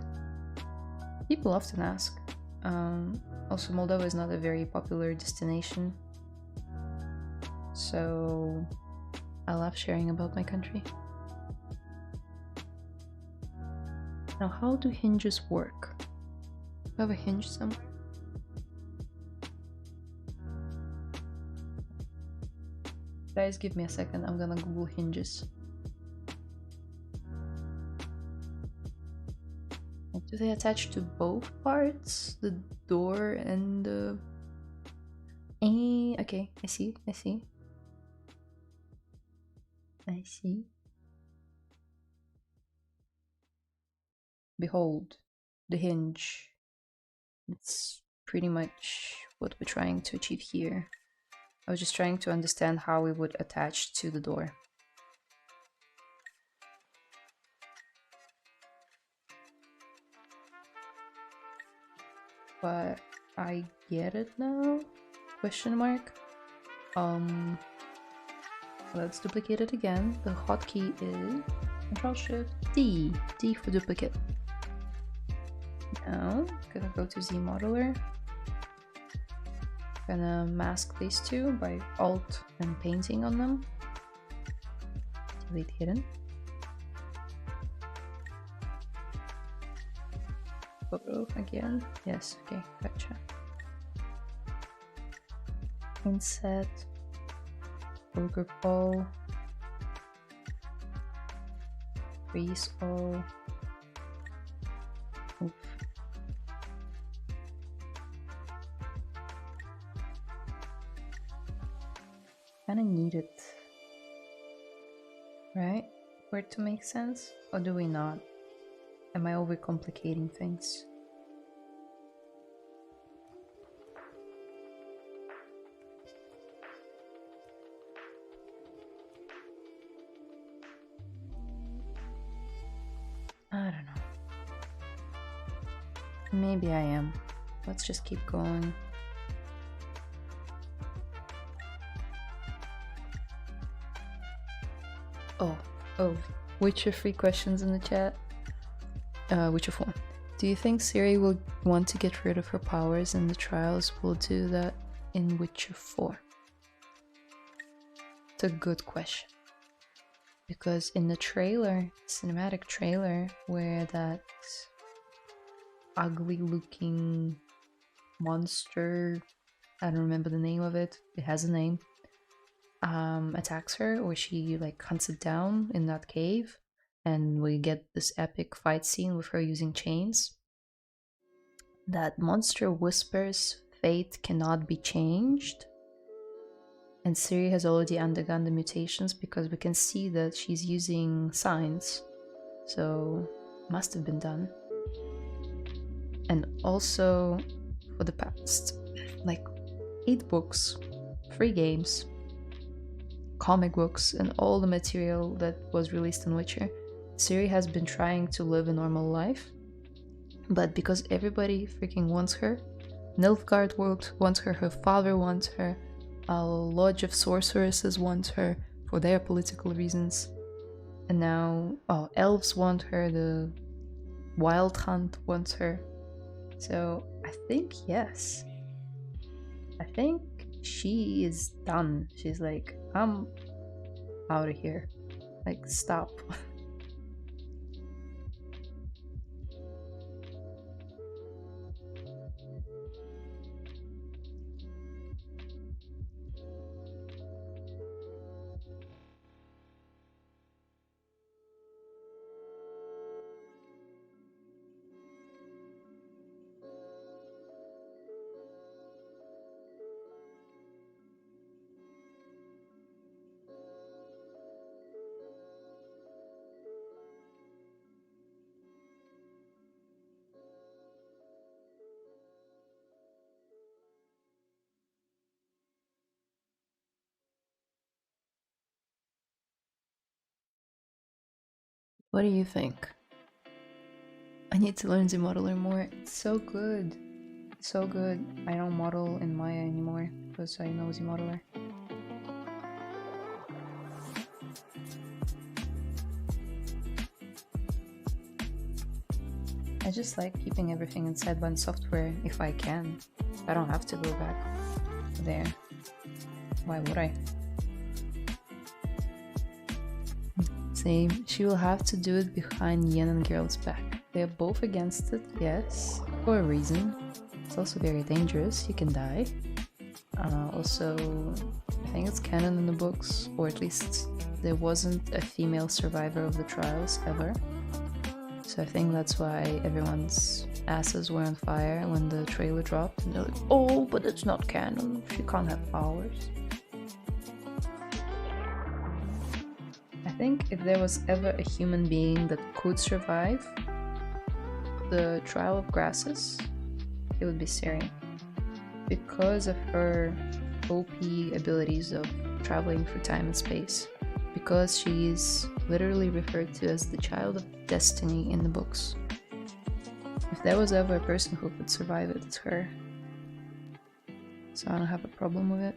People often ask. Also, Moldova is not a very popular destination, so I love sharing about my country. Now, how do hinges work? Do you have a hinge somewhere? Guys, give me a second, I'm gonna Google hinges. Do they attach to both parts? The door and the... okay, I see. Behold, the hinge. It's pretty much what we're trying to achieve here. I was just trying to understand how it would attach to the door. But I get it now? Question mark. Let's duplicate it again. The hotkey is Ctrl-Shift-D. D for duplicate. Now, gonna go to ZModeler. Gonna mask these two by Alt and painting on them. Delete hidden. Photo again. Yes, okay, gotcha. Inset. Full group all. Freeze all. Oof. Kinda need it, right? For it to make sense? Or do we not? Am I overcomplicating things? I don't know. Maybe I am. Let's just keep going. Oh, Witcher 3 questions in the chat. Witcher 4. Do you think Ciri will want to get rid of her powers and the trials will do that in Witcher 4? It's a good question. Because in the trailer, cinematic trailer, where that ugly looking monster, I don't remember the name of it, it has a name, attacks her, or she like hunts it down in that cave, and we get this epic fight scene with her using chains. That monster whispers fate cannot be changed, and Ciri has already undergone the mutations because we can see that she's using signs, so must have been done. And also for the past like 8 books, 3 games, comic books, and all the material that was released in Witcher, Siri has been trying to live a normal life, but because everybody freaking wants her, Nilfgaard wants her, her father wants her, a lodge of sorceresses wants her for their political reasons, and now elves want her, the Wild Hunt wants her. So I think yes. I think she is done. She's like, I'm out of here. Like, stop. What do you think? I need to learn ZModeler more. It's so good. So good. I don't model in Maya anymore because I know ZModeler. I just like keeping everything inside one software if I can. I don't have to go back there. Why would I? Same. She will have to do it behind Yen and Geralt's back. They are both against it, yes, for a reason. It's also very dangerous. You can die. Also, I think it's canon in the books, or at least there wasn't a female survivor of the trials ever. So I think that's why everyone's asses were on fire when the trailer dropped. And they're like, oh, but it's not canon. She can't have powers. I think if there was ever a human being that could survive the Trial of Grasses, it would be Ciri. Because of her OP abilities of traveling through time and space. Because she is literally referred to as the child of destiny in the books. If there was ever a person who could survive it, it's her. So I don't have a problem with it.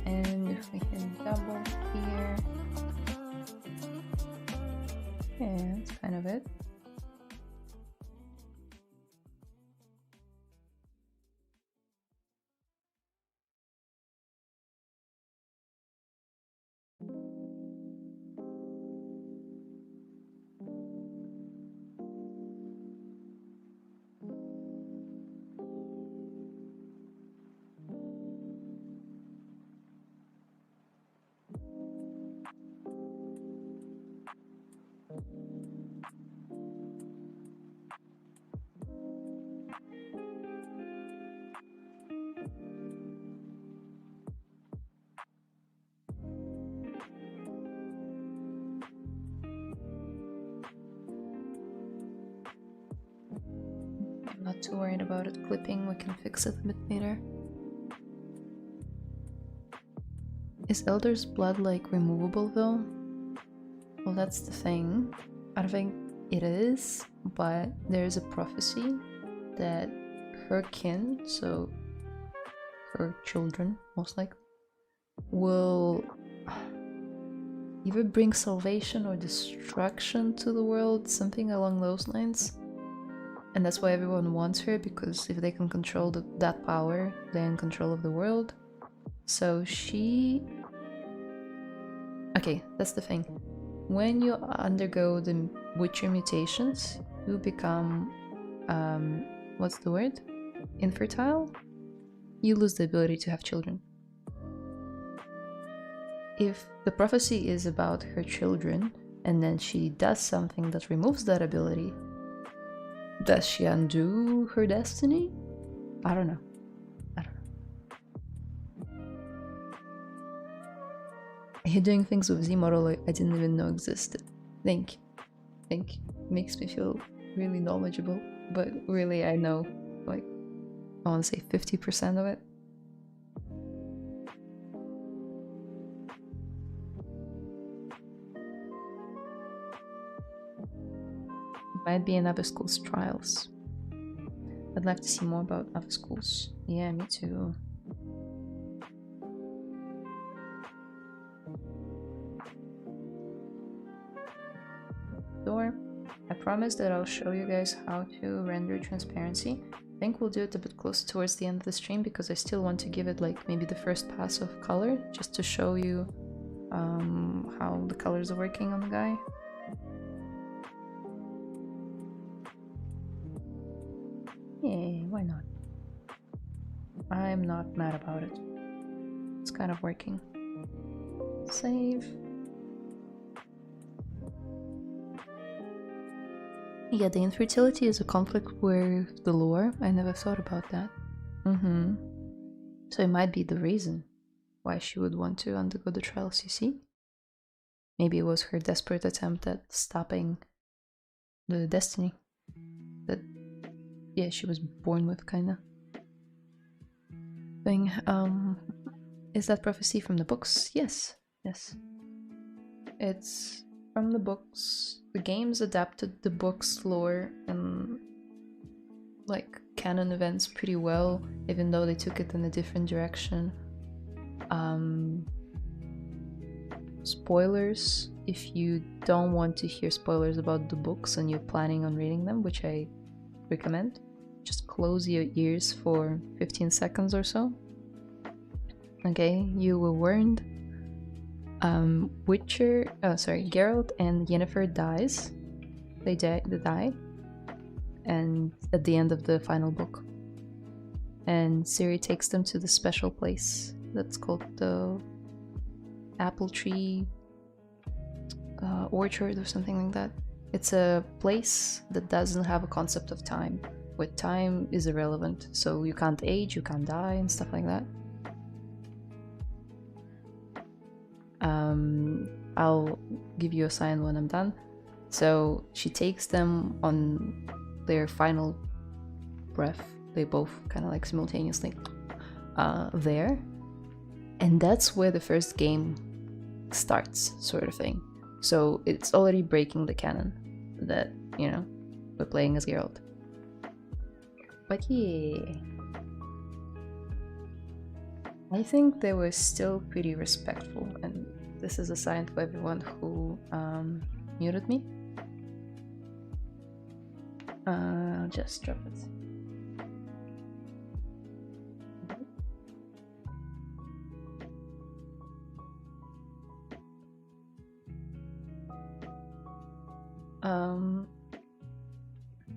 And we can double here. Yeah, that's kind of it. I'm not too worried about it clipping, we can fix it a bit later. Is Elder's blood like removable though? Well, that's the thing. I don't think it is, but there's a prophecy that her kin, so her children most likely, will either bring salvation or destruction to the world, something along those lines. And that's why everyone wants her, because if they can control that power, they're in control of the world. So she... Okay, that's the thing. When you undergo the Witcher mutations, you become... what's the word? Infertile? you lose the ability to have children. If the prophecy is about her children, and then she does something that removes that ability, does she undo her destiny? I don't know. You're doing things with Z model I didn't even know existed. Think. Makes me feel really knowledgeable, but really I know, like, I want to say 50% of it. Might be in other schools' trials. I'd like to see more about other schools. Yeah, me too. Door. I promise that I'll show you guys how to render transparency. I think we'll do it a bit closer towards the end of the stream because I still want to give it like maybe the first pass of color just to show you how the colors are working on the guy. Yeah, why not? I'm not mad about it. It's kind of working. Save. Yeah, the infertility is a conflict with the lore. I never thought about that. So it might be the reason why she would want to undergo the trials, you see? Maybe it was her desperate attempt at stopping the destiny that, yeah, she was born with, kinda. Thing. Is that prophecy from the books? Yes. It's from the books. The games adapted the book's lore and like canon events pretty well, even though they took it in a different direction. Spoilers, if you don't want to hear spoilers about the books and you're planning on reading them, which I recommend, just close your ears for 15 seconds or so. Okay, you were warned. Geralt and Yennefer dies. They die. And at the end of the final book. And Ciri takes them to the special place that's called the Apple Tree Orchard or something like that. It's a place that doesn't have a concept of time, where time is irrelevant, so you can't age, you can't die, and stuff like that. I'll give you a sign when I'm done. So she takes them on their final breath. They both kind of like simultaneously there. And that's where the first game starts, sort of thing. So it's already breaking the canon that, you know, we're playing as Geralt. But yeah, I think they were still pretty respectful, and this is a sign for everyone who muted me. I'll just drop it.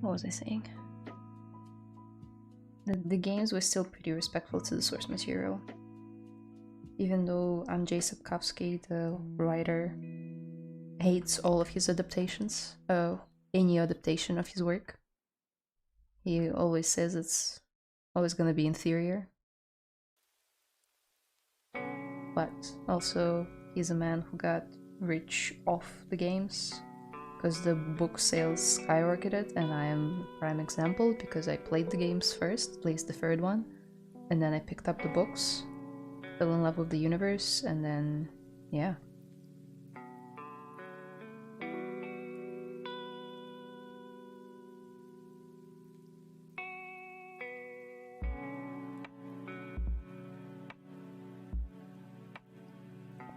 What was I saying? The games were still pretty respectful to the source material. Even though Andrzej Sapkowski, the writer, hates all of his adaptations, any adaptation of his work. He always says it's always gonna be inferior. But also, he's a man who got rich off the games, because the book sales skyrocketed, and I am a prime example because I played the games first, placed the third one, and then I picked up the books, fell in love with the universe, and then, yeah.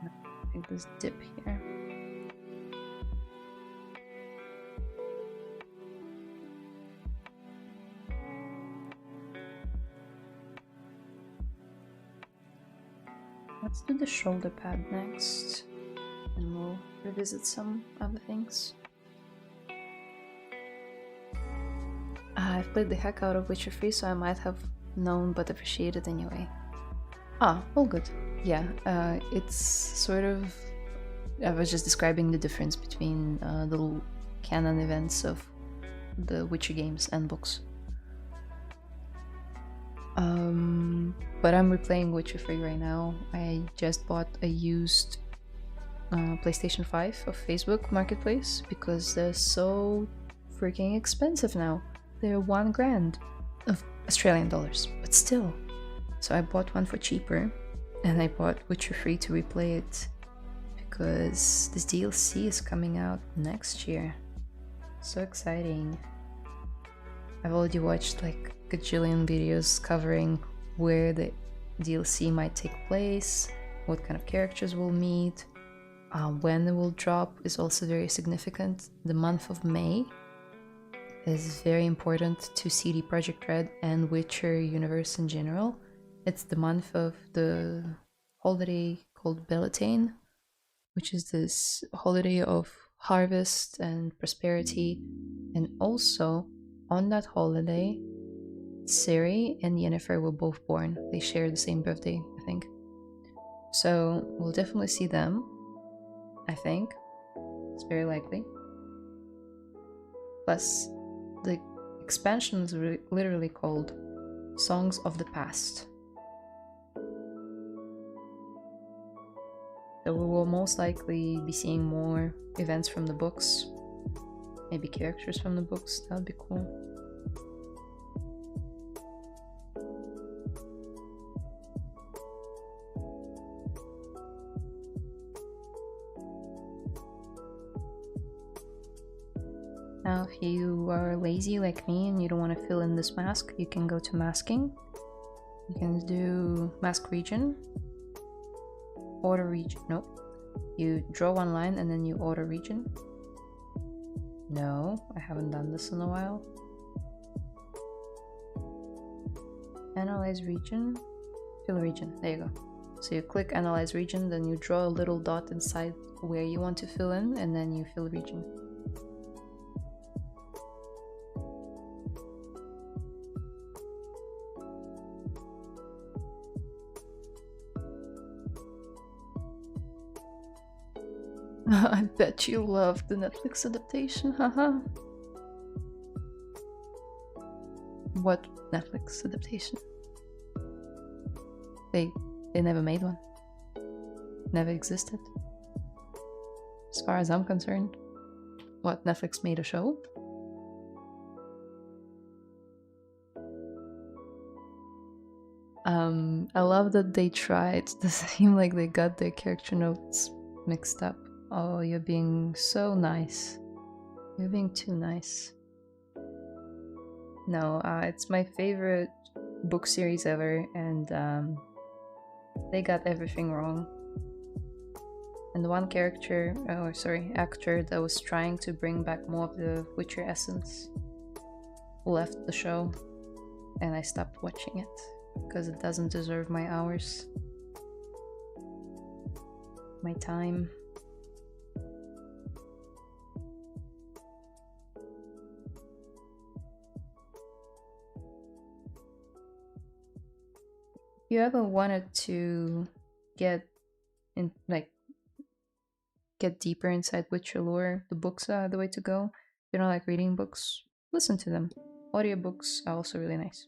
I think this dip here. Let's do the shoulder pad next, and we'll revisit some other things. I've played the heck out of Witcher 3, so I might have known but appreciated anyway. Ah, all good. Yeah, it's sort of... I was just describing the difference between the canon events of the Witcher games and books. But I'm replaying Witcher 3 right now. I just bought a used PlayStation 5 of Facebook Marketplace because they're so freaking expensive now. They're $1,000 of Australian dollars, but still. So I bought one for cheaper, and I bought Witcher 3 to replay it because this DLC is coming out next year. So exciting. I've already watched like a gajillion videos covering where the DLC might take place, what kind of characters we'll meet, when it will drop is also very significant. The month of May is very important to CD Projekt Red and Witcher universe in general. It's the month of the holiday called Beltane, which is this holiday of harvest and prosperity. And also, on that holiday, Ciri and Yennefer were both born. They share the same birthday, I think. So we'll definitely see them, I think. It's very likely. Plus, the expansion is literally called Songs of the Past. So we will most likely be seeing more events from the books. Maybe characters from the books. That would be cool. Now, if you are lazy like me and you don't want to fill in this mask, you can go to masking. You can do mask region, order region. Nope. You draw one line and then you order region. No, I haven't done this in a while. Analyze region, fill region. There you go. So you click analyze region, then you draw a little dot inside where you want to fill in, and then you fill region. I bet you loved the Netflix adaptation, haha. What Netflix adaptation? They never made one. Never existed. As far as I'm concerned. What, Netflix made a show? I love that they tried to seem like they got their character notes mixed up. Oh, you're being so nice. You're being too nice. No, it's my favorite book series ever, and they got everything wrong. And the one character, actor that was trying to bring back more of the Witcher essence left the show, and I stopped watching it because it doesn't deserve my hours, my time. If you ever wanted to get deeper inside Witcher lore, the books are the way to go. If you don't like reading books, listen to them. Audiobooks are also really nice.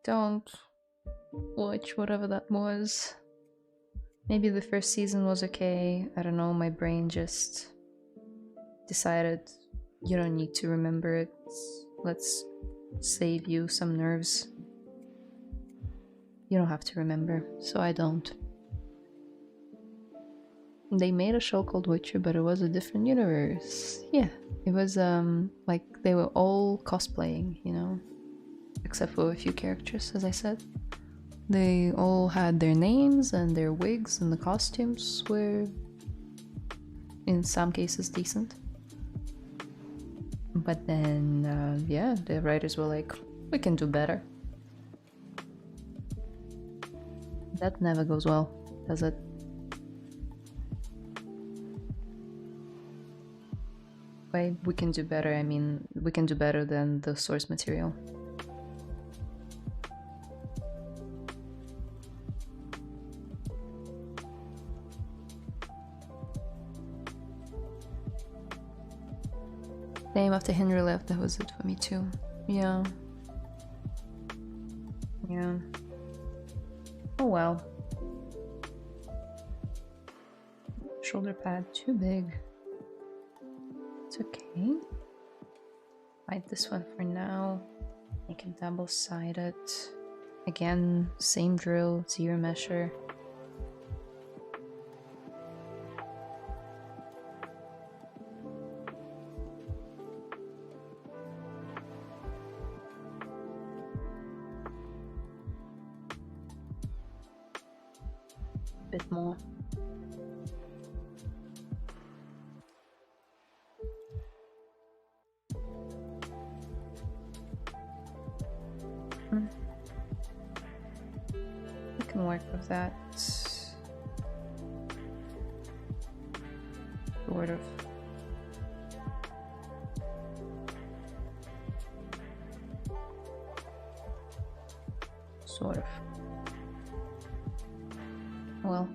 Don't watch whatever that was. Maybe the first season was okay. I don't know, my brain just decided you don't need to remember it. Let's save you some nerves. You don't have to remember, so I don't. They made a show called Witcher, but it was a different universe. Yeah, it was like they were all cosplaying, you know, except for a few characters, as I said. They all had their names and their wigs, and the costumes were in some cases decent. But then, yeah, the writers were like, we can do better. That never goes well, does it? By we can do better, I mean we can do better than the source material. Same, after Henry left, that was it for me too. Yeah. Yeah. Oh well. Shoulder pad too big. It's okay. Hide this one for now. Make it double-sided. Again, same drill, zero measure. Bit more. I can work with that. Sort of. Sort of. Well.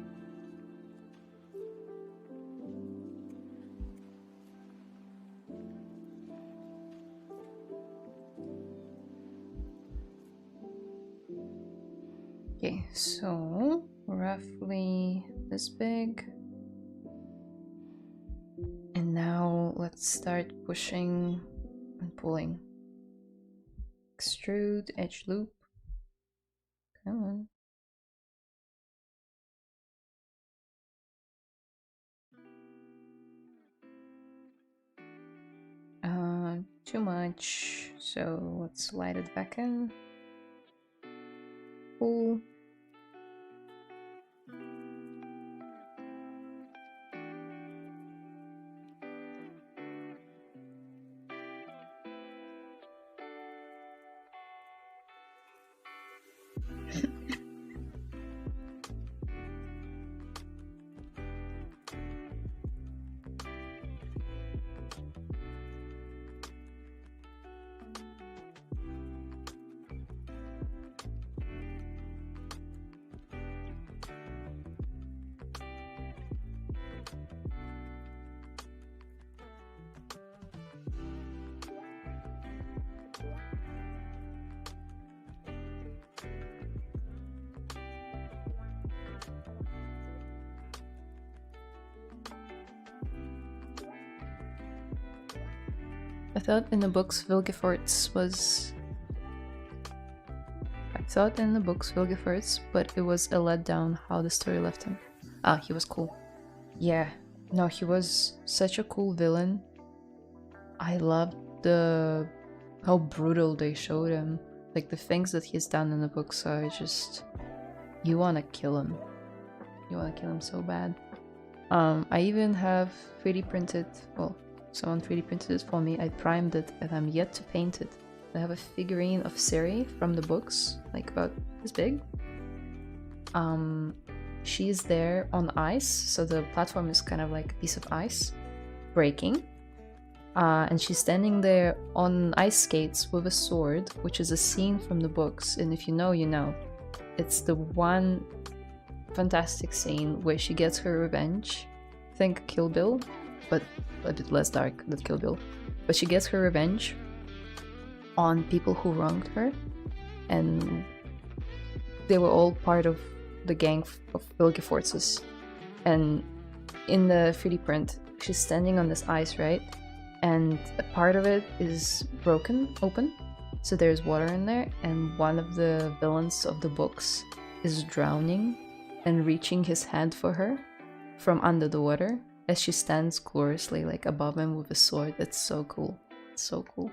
Okay, so roughly this big. And now let's start pushing and pulling. Extrude, edge loop. Come on. Too much, so let's slide it back in. Pull. I thought in the books Vilgefortz was... I thought in the books Vilgefortz, but it was a letdown how the story left him. Ah, he was cool. Yeah, no, he was such a cool villain. I loved how brutal they showed him. Like the things that he's done in the books are just... You wanna kill him. You wanna kill him so bad. I even have 3D printed, well, someone 3D printed it for me. I primed it and I'm yet to paint it. I have a figurine of Ciri from the books, like about this big. She's there on ice, so the platform is kind of like a piece of ice breaking. And she's standing there on ice skates with a sword, which is a scene from the books. And if you know, you know. It's the one fantastic scene where she gets her revenge. Think Kill Bill, but a bit less dark than Kill Bill. But she gets her revenge on people who wronged her, and they were all part of the gang of Vilgefortzes. And in the 3D print, she's standing on this ice, right? And a part of it is broken open, so there's water in there, and one of the villains of the books is drowning and reaching his hand for her from under the water as she stands gloriously like above him with a sword. That's so cool. It's so cool.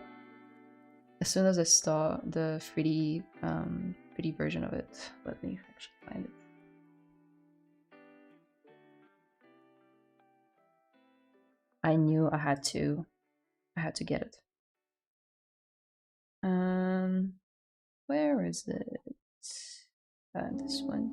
As soon as I saw the 3D version of it, let me actually find it. I knew I had to get it. Where is it? This one.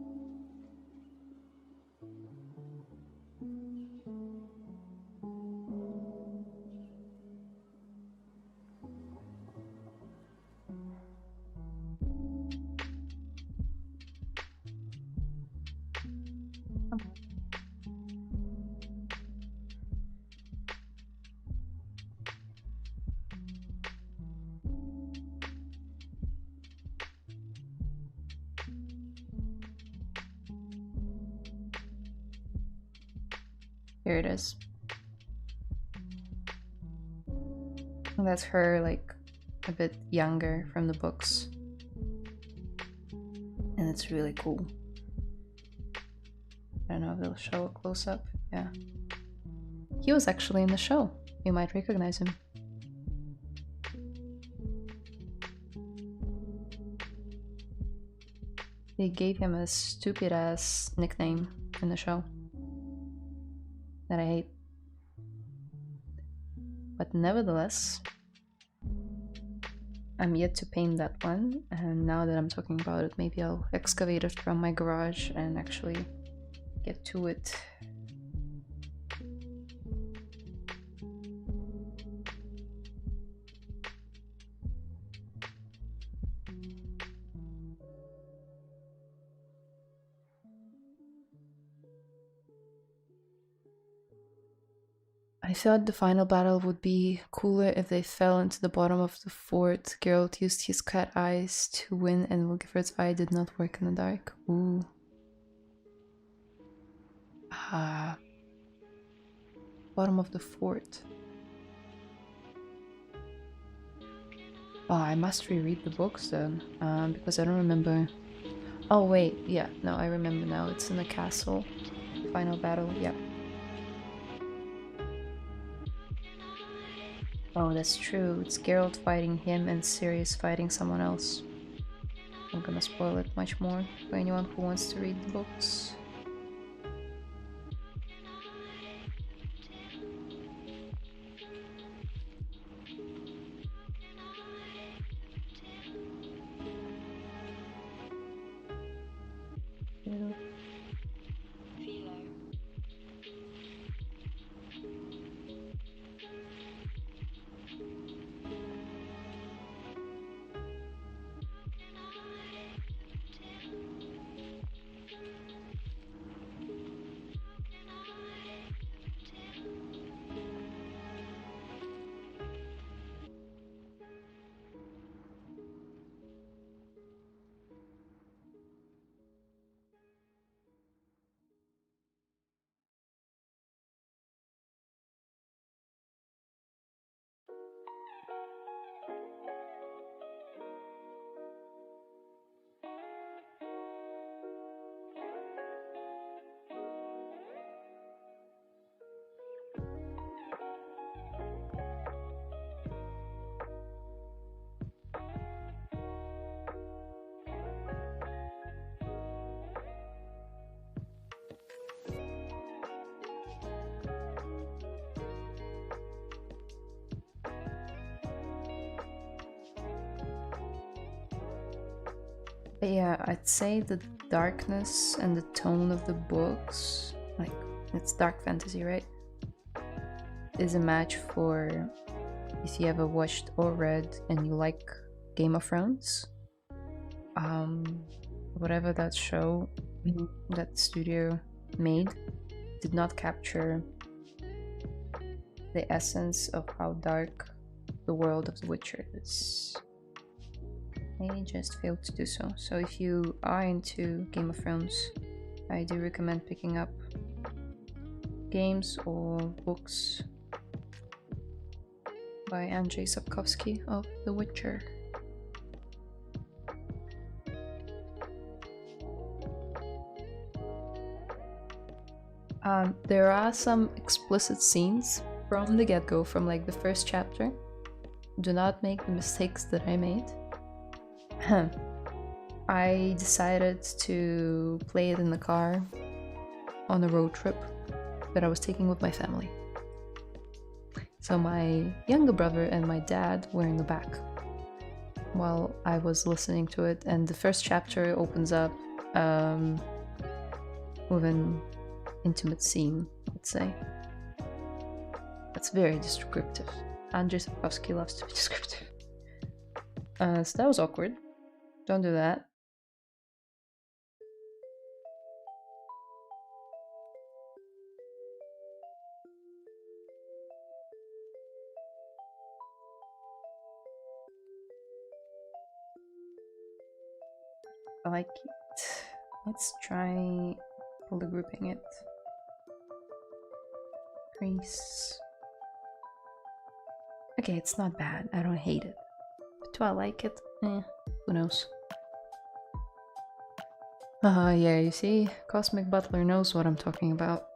Here it is. And that's her, like, a bit younger from the books. And it's really cool. I don't know if they'll show a close-up. Yeah. He was actually in the show. You might recognize him. They gave him a stupid-ass nickname in the show that I hate. But nevertheless, I'm yet to paint that one, and now that I'm talking about it, maybe I'll excavate it from my garage and actually get to it. I thought the final battle would be cooler if they fell into the bottom of the fort. Geralt used his cat eyes to win, and Wilgefort's eye did not work in the dark. Ooh. Ah. Bottom of the fort. Oh, I must reread the books then, because I don't remember. Oh wait, yeah, no, I remember now. It's in the castle. Final battle, yeah. Oh, that's true. It's Geralt fighting him and Sirius fighting someone else. I'm gonna spoil it much more for anyone who wants to read the books. Yeah. But yeah, I'd say the darkness and the tone of the books, like, it's dark fantasy, right? Is a match for if you ever watched or read and you like Game of Thrones. Whatever that show that studio made did not capture the essence of how dark the world of The Witcher is. They just failed to do so. So if you are into Game of Thrones, I do recommend picking up games or books by Andrzej Sapkowski of The Witcher. There are some explicit scenes from the get-go, from like the first chapter. Do not make the mistakes that I made. I decided to play it in the car on a road trip that I was taking with my family. So my younger brother and my dad were in the back while I was listening to it, and the first chapter opens up with an intimate scene, let's say. That's very descriptive. Andrzej Sapkowski loves to be descriptive. So that was awkward. Don't do that. like it. Let's try polygrouping it. Crease. Okay, it's not bad. I don't hate it. But do I like it? Eh, who knows? Yeah, you see? Cosmic Butler knows what I'm talking about.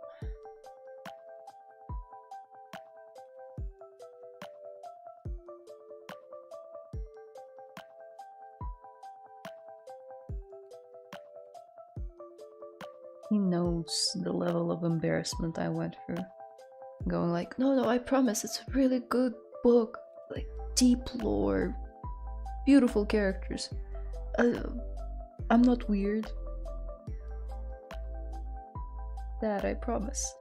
He knows the level of embarrassment I went through. Going like, no, I promise, it's a really good book. Like, deep lore, beautiful characters. I'm not weird. That I promise.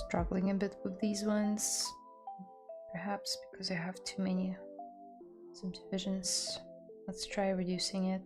Struggling a bit with these ones, perhaps because I have too many subdivisions. Let's try reducing it.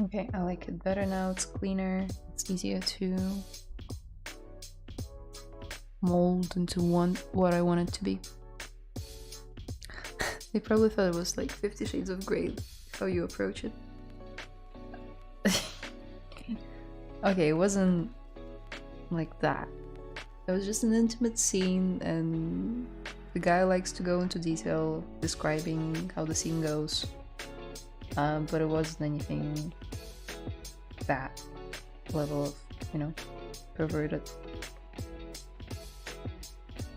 Okay, I like it better now. It's cleaner. It's easier to mold into what I want it to be. They probably thought it was like 50 Shades of Grey how you approach it. Okay, it wasn't like that. It was just an intimate scene, and the guy likes to go into detail describing how the scene goes. But it wasn't anything that level of, you know, perverted.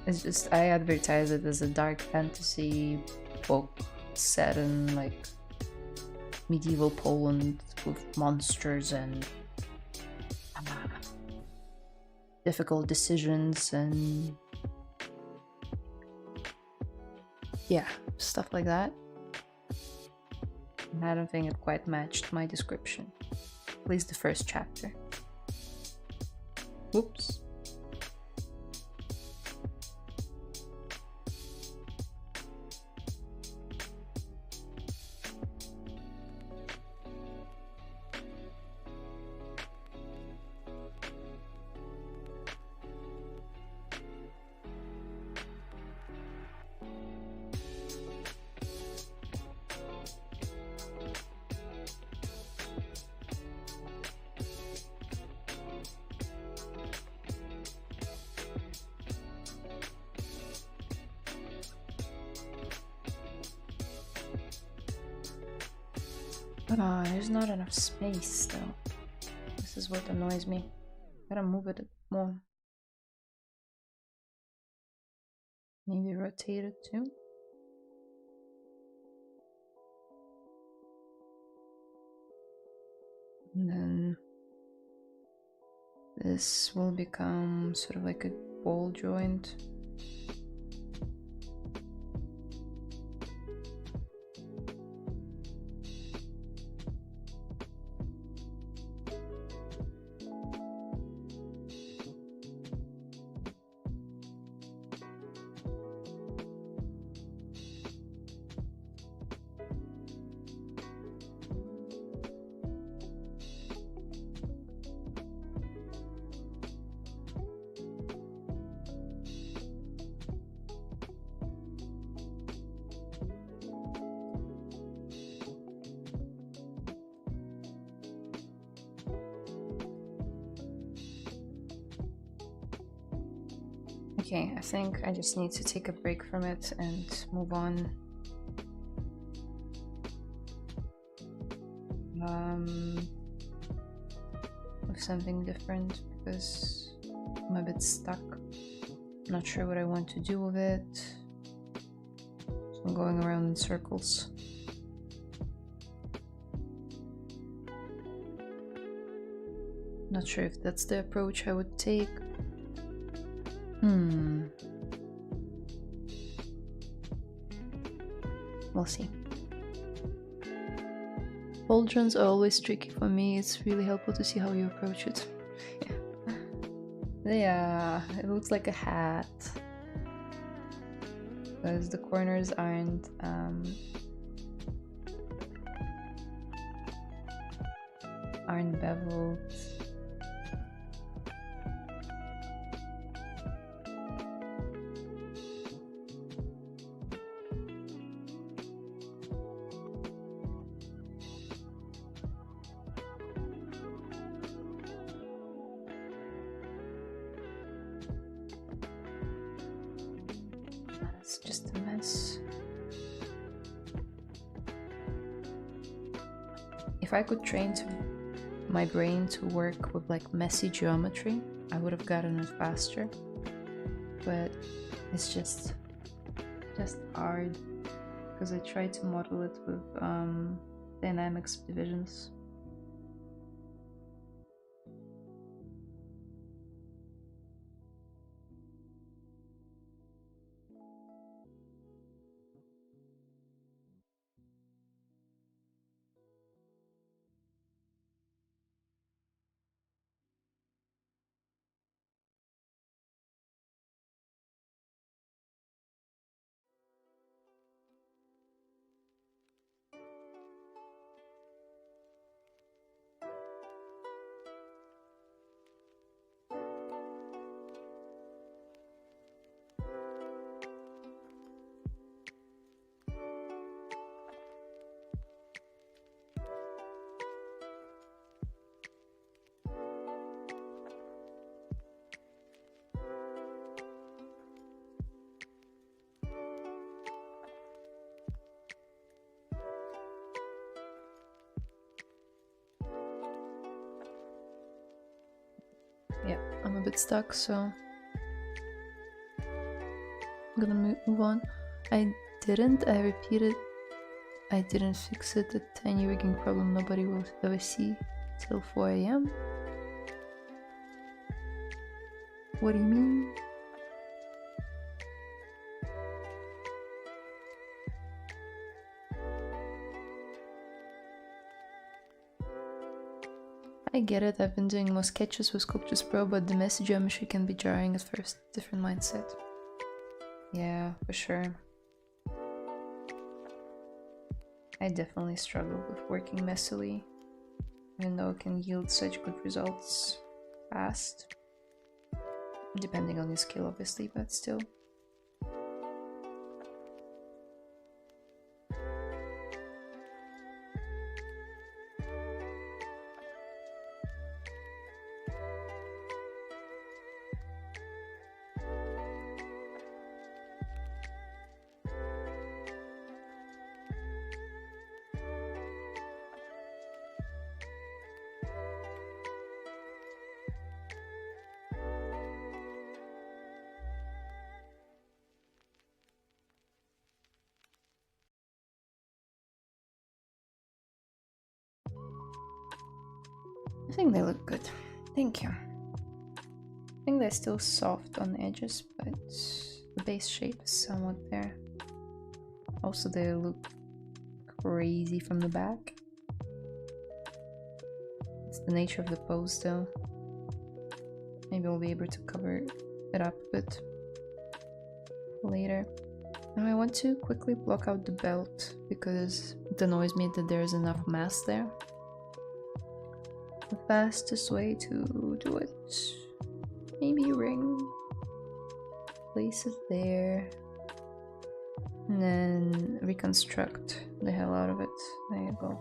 It's just, I advertise it as a dark fantasy book set in like medieval Poland with monsters and difficult decisions and yeah, stuff like that. I don't think it quite matched my description. At least the first chapter. Whoops. There's not enough space though. This is what annoys me. Gotta move it more. Maybe rotate it too. And then this will become sort of like a ball joint. Okay, I think I just need to take a break from it and move on. With something different because I'm a bit stuck. Not sure what I want to do with it. So I'm going around in circles. Not sure if that's the approach I would take. We'll see. Pauldrons are always tricky for me. It's really helpful to see how you approach it. Yeah, it looks like a hat. Because the corners aren't beveled. It's just a mess. If I could train my brain to work with like messy geometry, I would have gotten it faster. But it's just hard because I tried to model it with dynamics divisions. Yeah, I'm a bit stuck, so I'm gonna move on. I repeated, I didn't fix it, the tiny rigging problem nobody will ever see till 4 AM. What do you mean? I get it, I've been doing more sketches with Sculptures Pro, but the messy geometry can be jarring at first. Different mindset. Yeah, for sure. I definitely struggle with working messily, even though it can yield such good results fast. Depending on your skill, obviously, but still. I think they look good. Thank you. I think they're still soft on the edges, but the base shape is somewhat there. Also, they look crazy from the back. It's the nature of the pose though. Maybe I'll be able to cover it up a bit later. Now I want to quickly block out the belt because it annoys me that there's enough mass there. The fastest way to do it, maybe ring, place it there, and then reconstruct the hell out of it. There you go.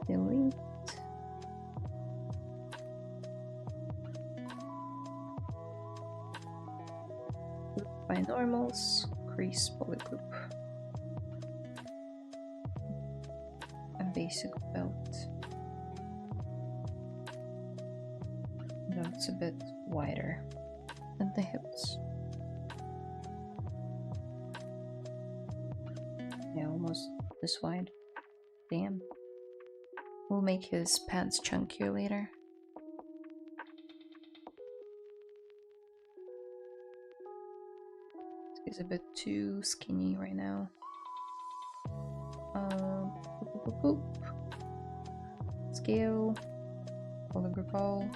Delete. by normals, crease polygroup. A basic belt. Though it's a bit wider at the hips. Yeah, almost this wide. Damn. We'll make his pants chunkier later. He's a bit too skinny right now. Boop, boop, boop. Scale. Polygroup all.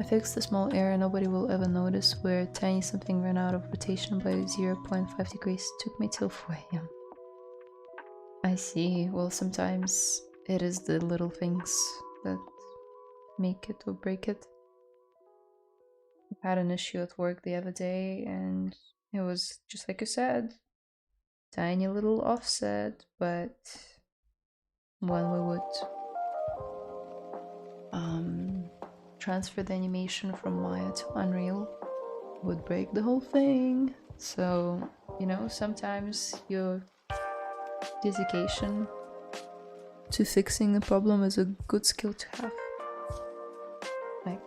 I fixed the small error nobody will ever notice where tiny something ran out of rotation by 0.5 degrees. Took me till 4 AM. I see. Well, sometimes it is the little things that make it or break it. I had an issue at work the other day and it was just like you said. Tiny little offset, but when we would transfer the animation from Maya to Unreal, would break the whole thing. So, you know, sometimes your dedication to fixing a problem is a good skill to have. Like,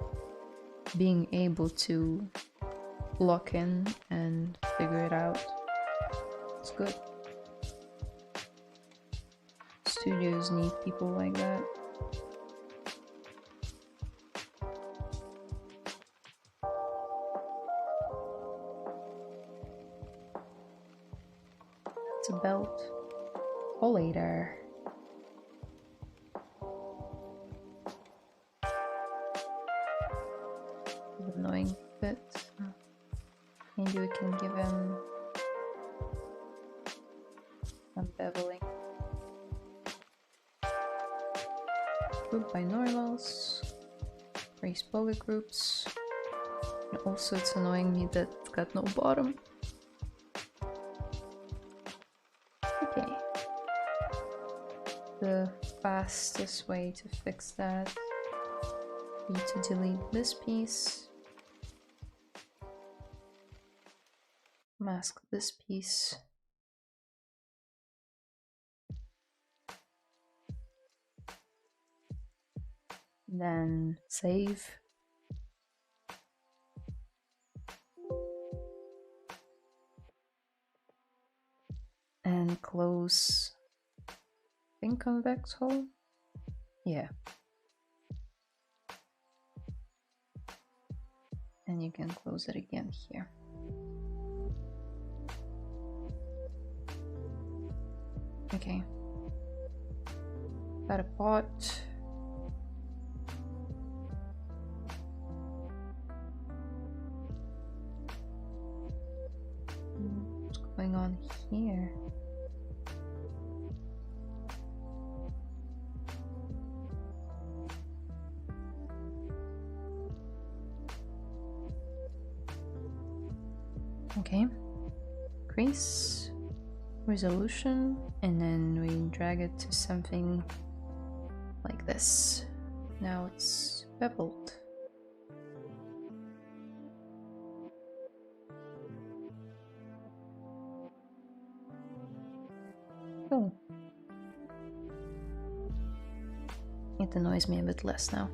being able to lock in and figure it out. It's good. Studios need people like that. It's a belt. Or later. Annoying bit. Maybe we can give him some beveling. Group by normals. Raise polygroups. And also it's annoying me that it's got no bottom. Okay. The fastest way to fix that would be to delete this piece. Mask this piece. Then save. And close. I think convex hole? Yeah. And you can close it again here. Okay. Got a pot. What's going on here? Okay. Crease. Resolution, and then we drag it to something like this. Now it's beveled. Oh. It annoys me a bit less now.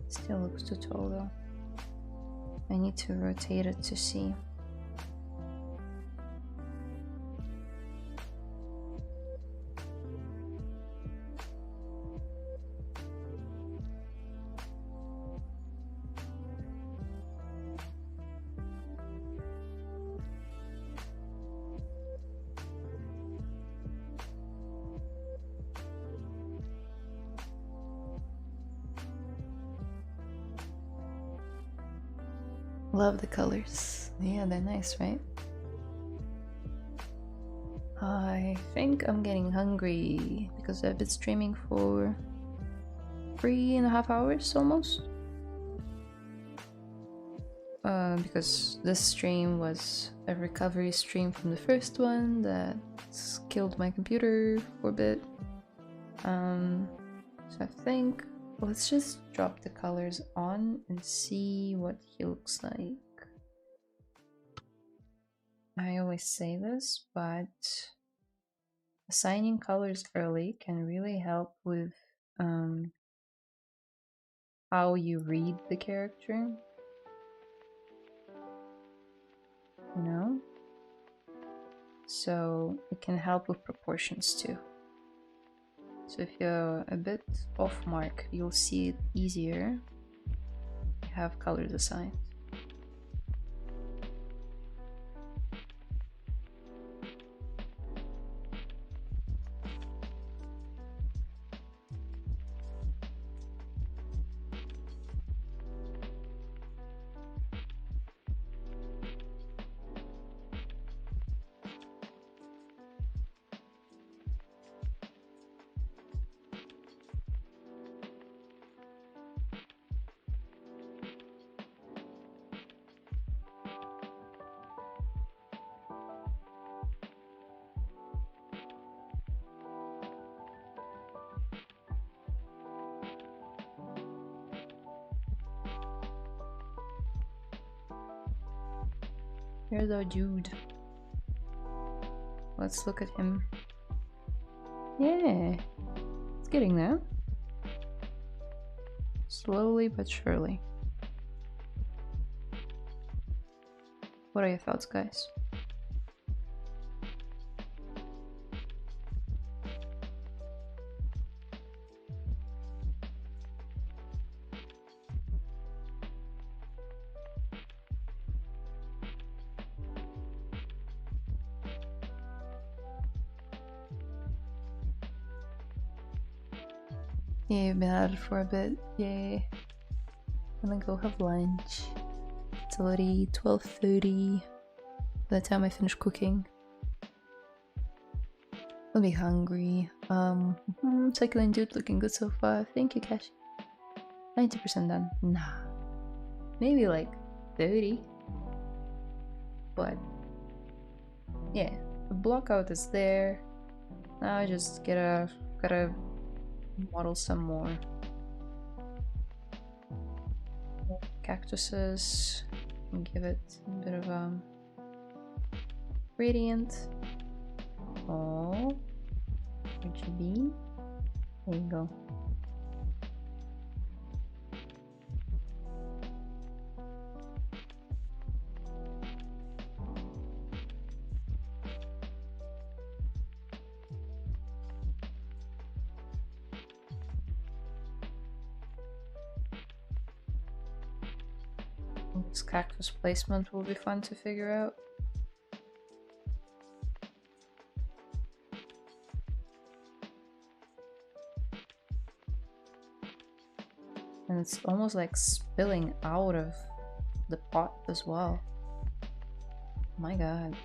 Still looks too tall though. I need to rotate it to see. Love the colors. Yeah, they're nice, right? I think I'm getting hungry because I've been streaming for 3.5 hours almost. because this stream was a recovery stream from the first one that killed my computer for a bit. So I think let's just drop the colors on and see what he looks like. I always say this, but assigning colors early can really help with how you read the character. You know? So it can help with proportions too. So if you're a bit off mark, you'll see it easier if you have colors assigned. Here's our dude. Let's look at him. Yeah, it's getting there. Slowly but surely. What are your thoughts, guys? Yeah, you've been at it for a bit. Yay. I'm gonna go have lunch. It's already 12:30 by the time I finish cooking. I'll be hungry. Succulent dude looking good so far. Thank you, Cash. 90% done. Nah. Maybe like 30. But yeah, the blockout is there. Now I just gotta model some more cactuses and give it a bit of a gradient. Oh, RGB. There you go. This cactus placement will be fun to figure out. And it's almost like spilling out of the pot as well. My god.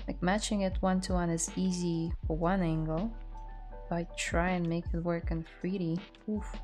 Like matching it 1-to-1 is easy for one angle, but I try and make it work in 3D. Oof.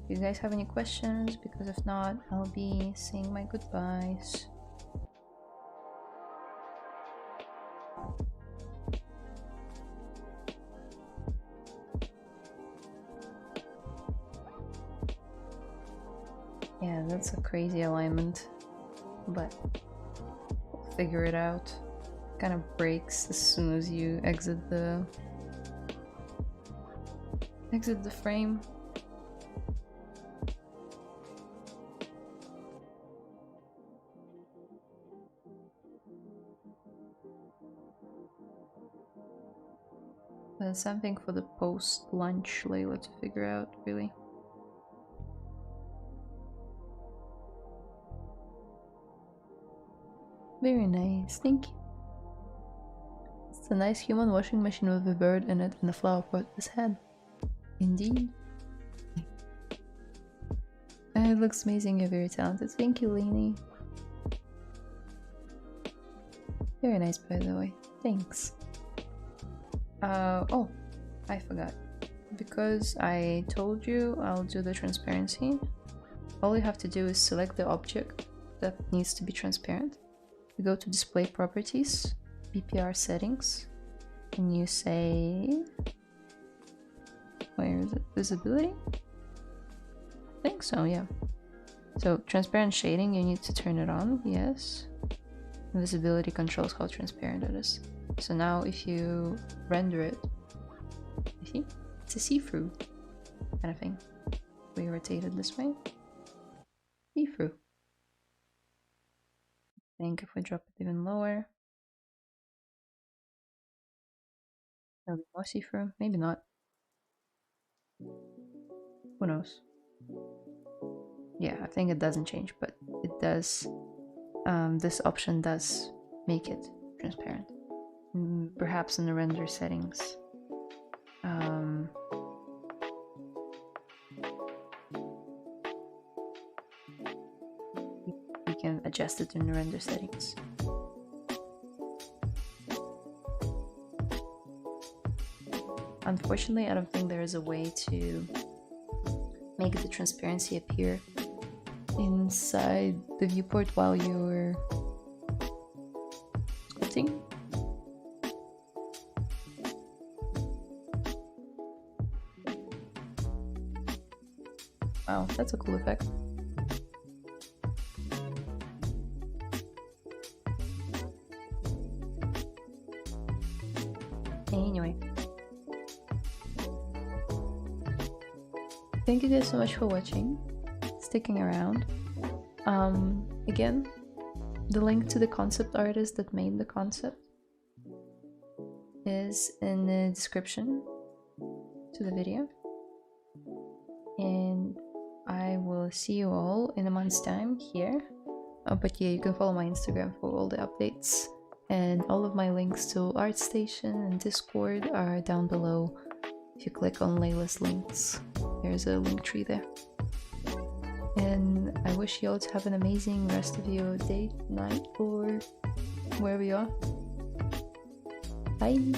Do you guys have any questions? Because if not, I'll be saying my goodbyes. Yeah, that's a crazy alignment, but we'll figure it out. Kind of breaks as soon as you exit the frame. There's something for the post-lunch Layla to figure out, really. Very nice, thank you. It's a nice human washing machine with a bird in it and a flower pot with his head. Indeed. It looks amazing, you're very talented. Thank you, Lainey. Very nice, by the way. Thanks. Oh, I forgot. Because I told you I'll do the transparency, all you have to do is select the object that needs to be transparent. You go to display properties, BPR settings, and you say, where is it? Visibility? I think so, yeah. So transparent shading, you need to turn it on, yes. Visibility controls how transparent it is. So now if you render it, you see, it's a see-through kind of thing. We rotate it this way, see-through. I think if we drop it even lower, it'll be more see-through, maybe not. Who knows? Yeah, I think it doesn't change, but it does. This option does make it transparent. Perhaps in the render settings. We can adjust it in the render settings. Unfortunately, I don't think there is a way to make the transparency appear inside the viewport while you're sculpting. Wow, that's a cool effect. Anyway. Thank you guys so much for watching, sticking around. Again, the link to the concept artist that made the concept is in the description to the video. And I will see you all in a month's time here. But yeah, you can follow my Instagram for all the updates. And all of my links to ArtStation and Discord are down below. If you click on Layla's links, there's a link tree there. And I wish you all to have an amazing rest of your day, night, or wherever you are. Bye!